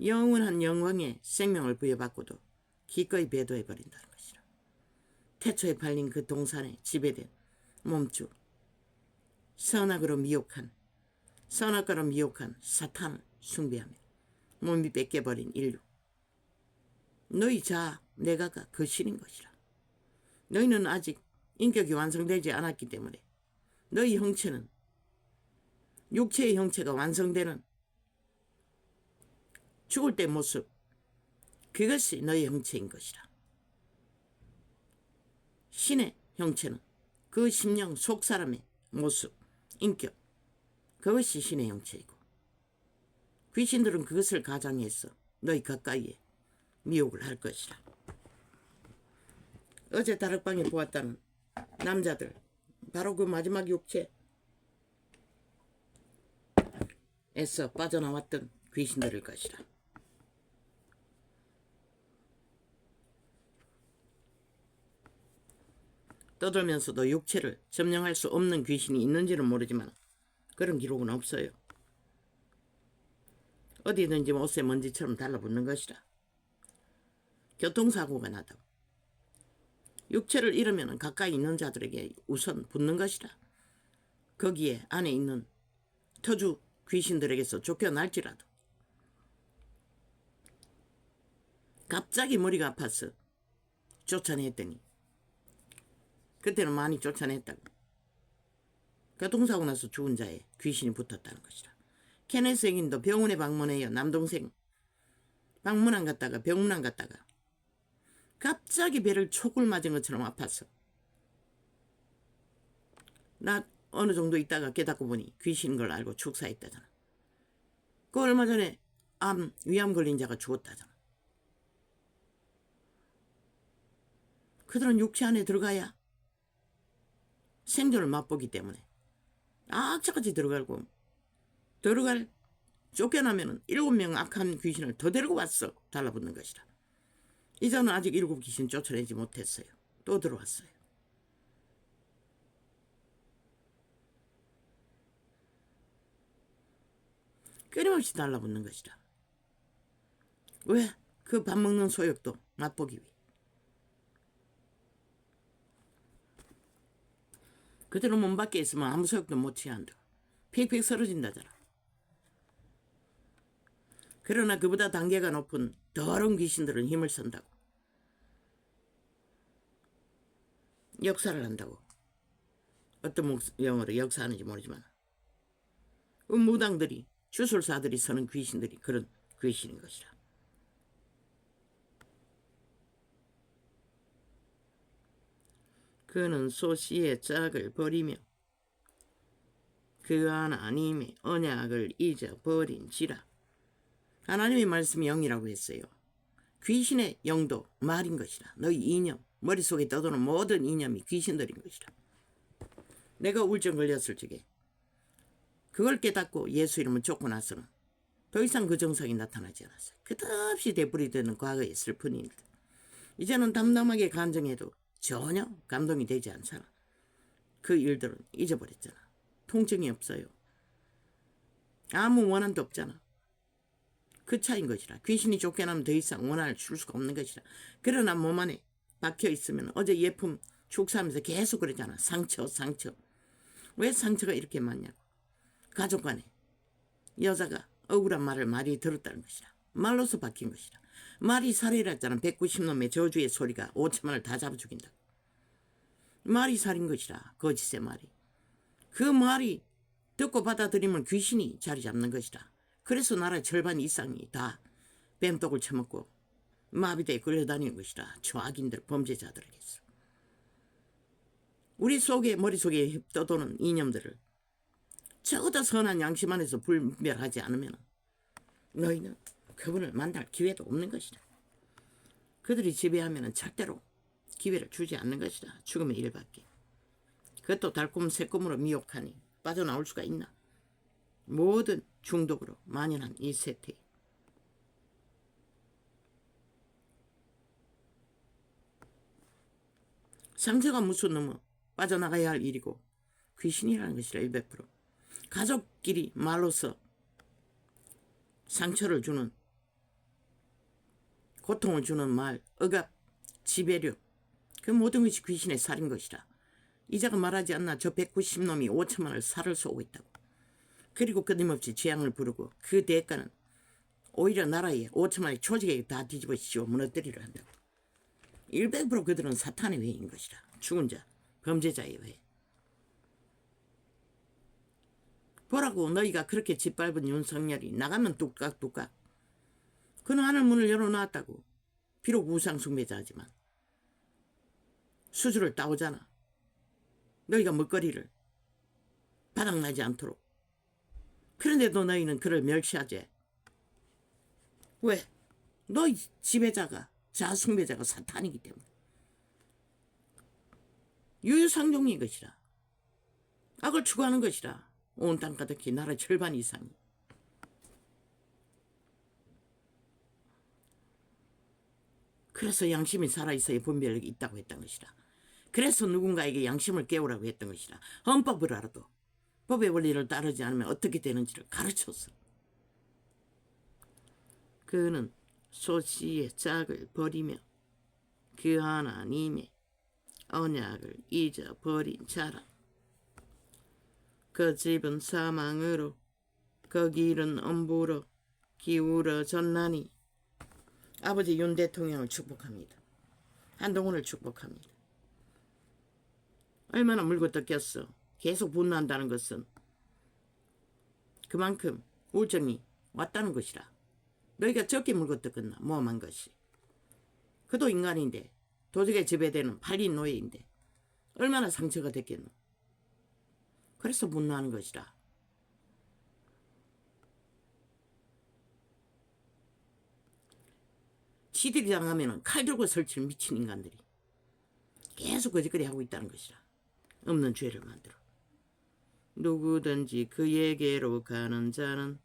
영원한 영광의 생명을 부여받고도 기꺼이 배도해버린다는 것이라. 태초에 팔린 그 동산에 지배된 몸주, 선악가로 미혹한 사탄을 숭배하며 몸이 뺏겨버린 인류. 너희 자아 내가가 그 신인 것이라. 너희는 아직 인격이 완성되지 않았기 때문에 너희 형체는, 육체의 형체가 완성되는 죽을 때 모습, 그것이 너희 형체인 것이라. 신의 형체는 그 심령 속 사람의 모습, 인격, 그것이 신의 형체이고, 귀신들은 그것을 가장해서 너희 가까이에 미혹을 할 것이라. 어제 다락방에 보았다는 남자들, 바로 그 마지막 육체에서 빠져나왔던 귀신들일 것이라. 떠들면서도 육체를 점령할 수 없는 귀신이 있는지는 모르지만 그런 기록은 없어요. 어디든지 옷에 먼지처럼 달라붙는 것이라. 교통사고가 나도 육체를 잃으면 가까이 있는 자들에게 우선 붙는 것이라. 거기에 안에 있는 터주 귀신들에게서 쫓겨날지라도. 갑자기 머리가 아파서 쫓아냈더니, 그때는 많이 쫓아냈다고. 교통사고 나서 죽은 자에 귀신이 붙었다는 것이라. 케네스 액인도 병원에 방문해요. 남동생 방문안 갔다가 병문안 갔다가 갑자기 배를 촉을 맞은 것처럼 아팠어. 나 어느 정도 있다가 깨닫고 보니 귀신인 걸 알고 축사했다잖아. 그 얼마 전에 위암 걸린 자가 죽었다잖아. 그들은 육체 안에 들어가야 생존을 맛보기 때문에 악착같이 들어갈 쫓겨나면은 7명 악한 귀신을 더 데리고 왔어. 달라붙는 것이라. 이제는 아직 7 귀신 쫓아내지 못했어요. 또 들어왔어요. 끊임없이 달라붙는 것이라. 왜? 그 밥 먹는 소욕도 맛보기 위해. 그대로 몸 밖에 있으면 아무 소욕도 못 취한다. 픽픽 쓰러진다잖아. 그러나 그보다 단계가 높은 더러운 귀신들은 힘을 쓴다고. 역사를 한다고. 어떤 영어로 역사하는지 모르지만 무당들이 주술사들이 서는 귀신들이 그런 귀신인 것이라. 그는 소시의 짝을 버리며 그 하나님의 언약을 잊어버린지라. 하나님의 말씀이 영이라고 했어요. 귀신의 영도 말인 것이라. 너희 이념, 머릿속에 떠도는 모든 이념이 귀신들인 것이라. 내가 우울증 걸렸을 적에 그걸 깨닫고 예수 이름을 쫓고 나서는 더 이상 그 정상이 나타나지 않았어요. 끝없이 되풀이되는 과거의 슬픈 일들. 이제는 담담하게 간증해도 전혀 감동이 되지 않잖아. 그 일들은 잊어버렸잖아. 통증이 없어요. 아무 원한도 없잖아. 그 차인 것이라. 귀신이 쫓겨나면 더 이상 원한을 줄 수가 없는 것이라. 그러나 몸 안에 박혀있으면 어제 예품 축사하면서 계속 그러잖아. 상처. 왜 상처가 이렇게 많냐고. 가족 간에 여자가 억울한 말을 많이 들었다는 것이라. 말로서 박힌 것이라. 말이 살이라 했잖아. 190놈의 저주의 소리가 5천만을 다 잡아 죽인다. 말이 살인 것이라. 거짓의 말이. 그 말이 듣고 받아들이면 귀신이 자리 잡는 것이라. 그래서 나라의 절반 이상이 다 뱀독을 처먹고 마비대에 끌려다니는 것이라. 저 악인들, 범죄자들에게서. 우리 속에, 머릿속에 떠도는 이념들을 적어도 선한 양심 안에서 분별하지 않으면 너희는 그분을 만날 기회도 없는 것이다. 그들이 지배하면 절대로 기회를 주지 않는 것이다. 죽음의 일밖에. 그것도 달콤 새콤으로 미혹하니 빠져나올 수가 있나. 모든 중독으로 만연한 이 세태. 상처가 무슨 놈은 빠져나가야 할 일이고 귀신이라는 것이라 100%. 가족끼리 말로서 상처를 주는, 고통을 주는 말, 억압, 지배력, 그 모든 것이 귀신의 살인 것이라. 이자가 말하지 않나. 저 190놈이 5천만을 살을 쏘고 있다고. 그리고 끊임없이 재앙을 부르고 그 대가는 오히려 나라에 5천만의 조직에 다 뒤집어 씌워 무너뜨리려 한다고. 100% 그들은 사탄의 외인 것이라. 죽은 자, 범죄자의 외. 보라고. 너희가 그렇게 짓밟은 윤석열이 나가면 뚝딱뚝딱. 그는 하늘문을 열어놨다고. 비록 우상숭배자지만 수주를 따오잖아. 너희가 먹거리를 바닥나지 않도록. 그런데도 너희는 그를 멸시하지. 왜? 너희 지배자가, 자숭배자가 사탄이기 때문에. 유유상종인 것이라. 악을 추구하는 것이라. 온 땅 가득히 나라 절반 이상이. 그래서 양심이 살아있어야 분별력이 있다고 했던 것이라. 그래서 누군가에게 양심을 깨우라고 했던 것이라. 헌법을 알아도 법의 원리를 따르지 않으면 어떻게 되는지를 가르쳤어. 그는 소시의 짝을 버리며 그 하나님의 언약을 잊어버린 자라. 그 집은 사망으로 그 길은 엄부로 기울어졌나니. 아버지 윤 대통령을 축복합니다. 한동훈을 축복합니다. 얼마나 물고 뜯겼어. 계속 분노한다는 것은 그만큼 우울증이 왔다는 것이라. 너희가 적게 물고 뜯었나 모험한 것이. 그도 인간인데 도적에 지배되는 팔린 노예인데 얼마나 상처가 됐겠노. 그래서 분노하는 것이라. 지들이 당하면 칼 들고 설치는 미친 인간들이 계속 거짓거리 하고 있다는 것이라. 없는 죄를 만들어. 누구든지 그에게로 가는 자는,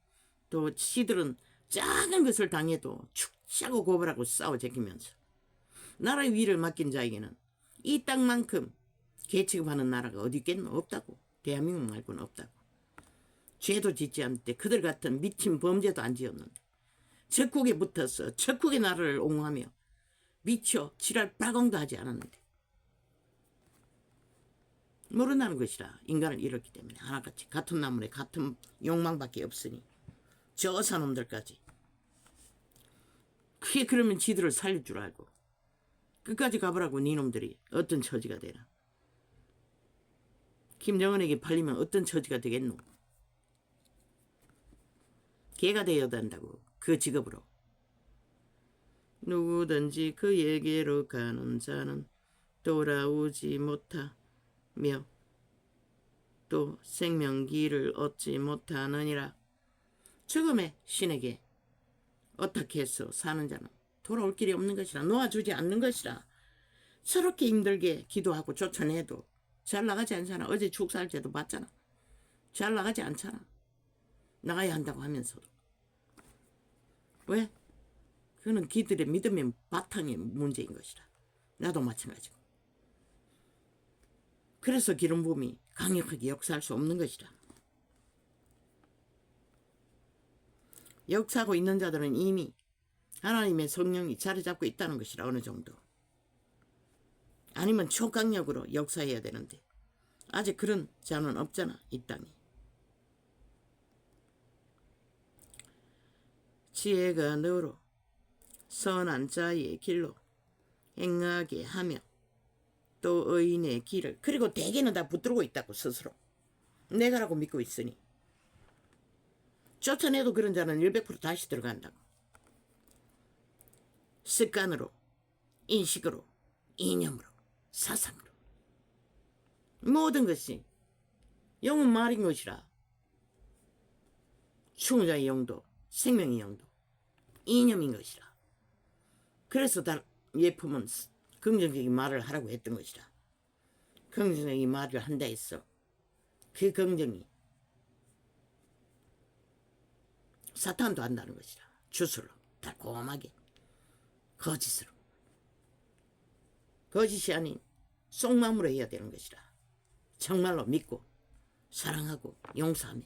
또 지들은 작은 것을 당해도 축자고 고발하고 싸워 제끼면서 나라의 위를 맡긴 자에게는 이 땅만큼 개취급하는 나라가 어디 있겠노. 없다고. 대한민국 말고는 없다고. 죄도 짓지 않는데 그들 같은 미친 범죄도 안 지었는데 적국에 붙어서 적국의 나라를 옹호하며 미쳐 지랄 빠공도 하지 않았는데 모른다는 것이라. 인간을 잃었기 때문에 하나같이 같은 나무에 같은 욕망밖에 없으니 저 사놈들까지 그게 그러면 지들을 살릴 줄 알고 끝까지 가보라고. 니놈들이 어떤 처지가 되나. 김정은에게 팔리면 어떤 처지가 되겠노. 개가 되어야 된다고. 그 직업으로. 누구든지 그에게로 가는 자는 돌아오지 못하며 또 생명기를 얻지 못하느니라. 죽음의 신에게 어떻게 해서 사는 자는 돌아올 길이 없는 것이라. 놓아주지 않는 것이라. 저렇게 힘들게 기도하고 쫓아내도 잘 나가지 않잖아. 어제 축사할때도 봤잖아. 잘 나가지 않잖아. 나가야 한다고 하면서도. 왜? 그거는 그들의 믿음의 바탕의 문제인 것이라. 나도 마찬가지고. 그래서 기름 부음이 강력하게 역사할 수 없는 것이라. 역사하고 있는 자들은 이미 하나님의 성령이 자리 잡고 있다는 것이라. 어느 정도. 아니면 초강력으로 역사해야 되는데 아직 그런 자는 없잖아. 이 땅에. 지혜가 너로 선한 자의 길로 행하게 하며 또 의인의 길을. 그리고 대개는 다 붙들고 있다고 스스로. 내가라고 믿고 있으니. 쫓아내도 그런 자는 100% 다시 들어간다고. 습관으로, 인식으로, 이념으로, 사상으로. 모든 것이 영은 말인 것이라. 충자의 영도, 생명의 영도, 이념인 것이라. 그래서 예품은 긍정적인 말을 하라고 했던 것이라. 긍정적인 말을 한다 했어. 그 긍정이 사탄도 한다는 것이라. 주술로, 달콤하게, 거짓으로. 거짓이 아닌 속마음으로 해야 되는 것이라. 정말로 믿고 사랑하고 용서하며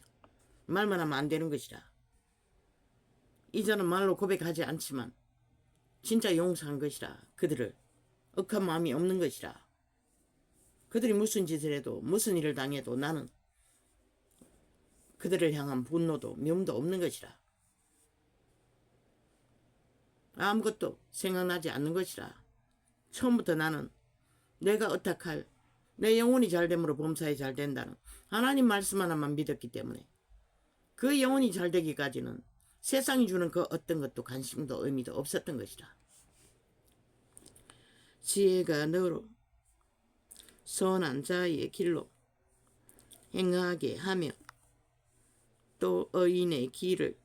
말만 하면 안 되는 것이라. 이제는 말로 고백하지 않지만 진짜 용서한 것이라. 그들을 억한 마음이 없는 것이라. 그들이 무슨 짓을 해도 무슨 일을 당해도 나는 그들을 향한 분노도 미움도 없는 것이라. 아무것도 생각나지 않는 것이라. 처음부터 나는 내가 어떡할, 내 영혼이 잘됨으로 범사에 잘된다는 하나님 말씀 하나만 믿었기 때문에 그 영혼이 잘되기까지는 세상이 주는 그 어떤 것도 관심도 의미도 없었던 것이라. 지혜가 너로 선한 자의 길로 행하게 하며 또 의인의 길을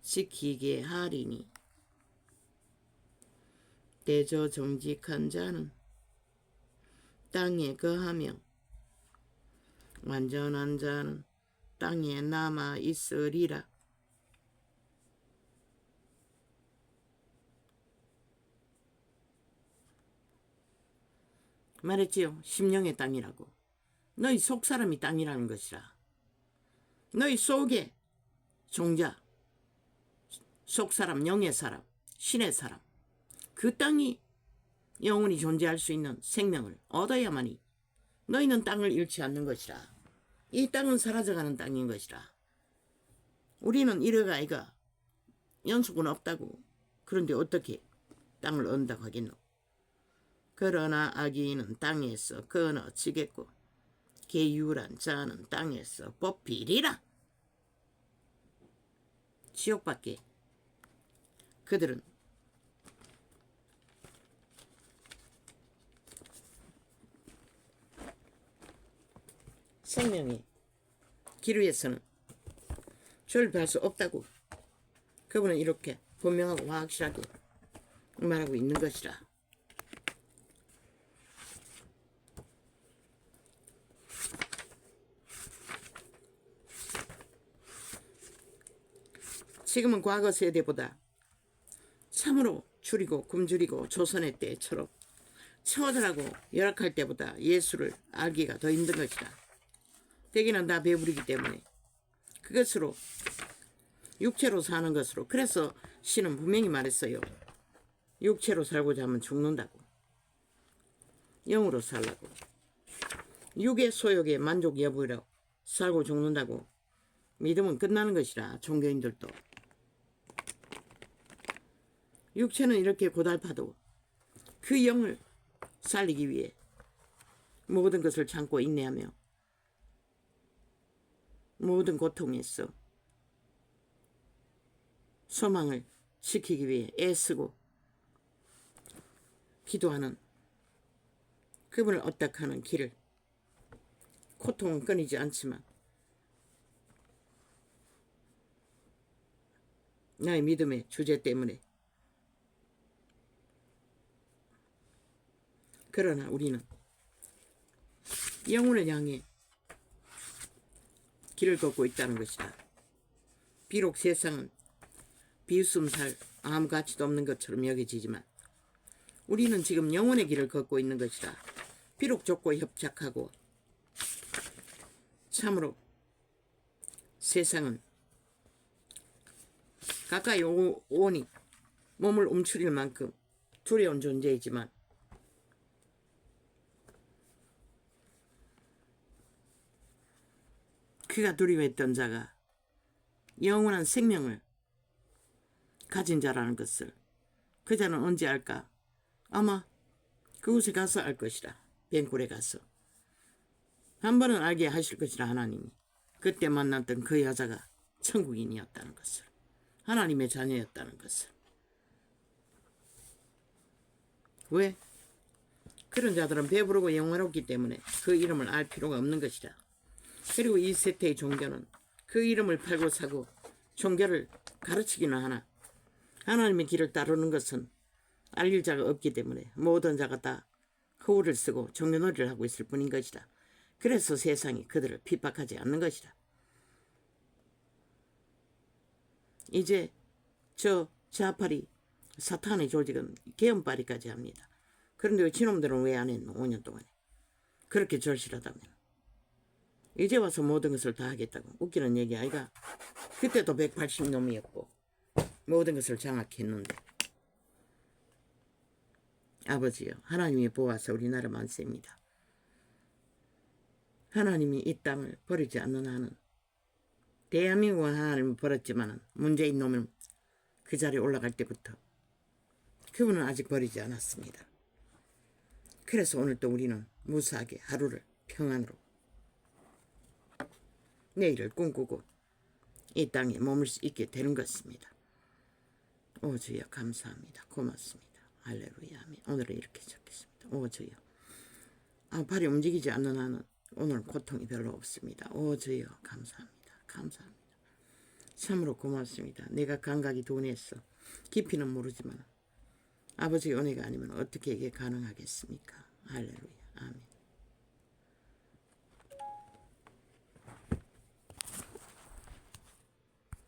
지키게 하리니 대저 정직한 자는 땅에 거하며 완전한 자는 땅에 남아 있으리라. 말했지요. 심령의 땅이라고. 너희 속사람이 땅이라는 것이라. 너희 속에 종자, 속사람, 영의 사람, 신의 사람, 그 땅이 영원히 존재할 수 있는 생명을 얻어야만이 너희는 땅을 잃지 않는 것이라. 이 땅은 사라져가는 땅인 것이라. 우리는 이래가 아이가 연속은 없다고. 그런데 어떻게 땅을 얻는다고 하겠노. 그러나 악인은 땅에서 끊어지겠고 계율한 자는 땅에서 뽑히리라. 지옥밖에 그들은 생명의 길 위에서는 주를 뵐 수 없다고 그분은 이렇게 분명하고 확실하게 말하고 있는 것이라. 지금은 과거 세대보다 참으로 줄이고 굶주리고 조선의 때처럼 처절하고 열악할 때보다 예수를 알기가 더 힘든 것이다. 대개는 다 배부르기 때문에 그것으로 육체로 사는 것으로. 그래서 신은 분명히 말했어요. 육체로 살고자 하면 죽는다고. 영으로 살라고. 육의 소욕에 만족 여부로 살고 죽는다고 믿으면 끝나는 것이라. 종교인들도. 육체는 이렇게 고달파도 그 영을 살리기 위해 모든 것을 참고 인내하며 모든 고통에서 소망을 지키기 위해 애쓰고 기도하는 그분을 어떡하는 길을. 고통은 끊이지 않지만 나의 믿음의 주제 때문에. 그러나 우리는 영혼을 향해 길을 걷고 있다는 것이다. 비록 세상은 비웃음살 아무 가치도 없는 것처럼 여겨지지만 우리는 지금 영혼의 길을 걷고 있는 것이다. 비록 좁고 협착하고 참으로 세상은 가까이 오니 몸을 움츠릴 만큼 두려운 존재이지만 그가 두려워했던 자가 영원한 생명을 가진 자라는 것을 그 자는 언제 알까? 아마 그곳에 가서 알 것이라. 뱅굴에 가서 한 번은 알게 하실 것이라. 하나님이 그때 만났던 그 여자가 천국인이었다는 것을, 하나님의 자녀였다는 것을. 왜? 그런 자들은 배부르고 영화롭기 때문에 그 이름을 알 필요가 없는 것이라. 그리고 이 세태의 종교는 그 이름을 팔고 사고 종교를 가르치기는 하나 하나님의 길을 따르는 것은 알릴 자가 없기 때문에 모든 자가 다 허울을 쓰고 종교놀이를 하고 있을 뿐인 것이다. 그래서 세상이 그들을 핍박하지 않는 것이다. 이제 저 좌파리 사탄의 조직은 개엄파리까지 합니다. 그런데 지놈들은 왜 안 했노? 5년 동안에. 그렇게 절실하다면. 이제 와서 모든 것을 다 하겠다고. 웃기는 얘기 아이가. 그때도 180놈이었고 모든 것을 장악했는데. 아버지요, 하나님이 보아서 우리나라 만세입니다. 하나님이 이 땅을 버리지 않는 한은, 대한민국은 하나님을 버렸지만 문재인 놈은 그 자리에 올라갈 때부터 그분은 아직 버리지 않았습니다. 그래서 오늘 또 우리는 무사하게 하루를 평안으로 내일을 꿈꾸고 이 땅에 머물 수 있게 되는 것입니다. 오 주여 감사합니다. 고맙습니다. 할렐루야. 아멘. 오늘은 이렇게 적겠습니다. 오 주여, 발이 움직이지 않는 한은 오늘은 고통이 별로 없습니다. 오 주여 감사합니다. 감사합니다. 참으로 고맙습니다. 내가 감각이 둔해서 깊이는 모르지만 아버지의 은혜가 아니면 어떻게 이게 가능하겠습니까? 할렐루야. 아멘.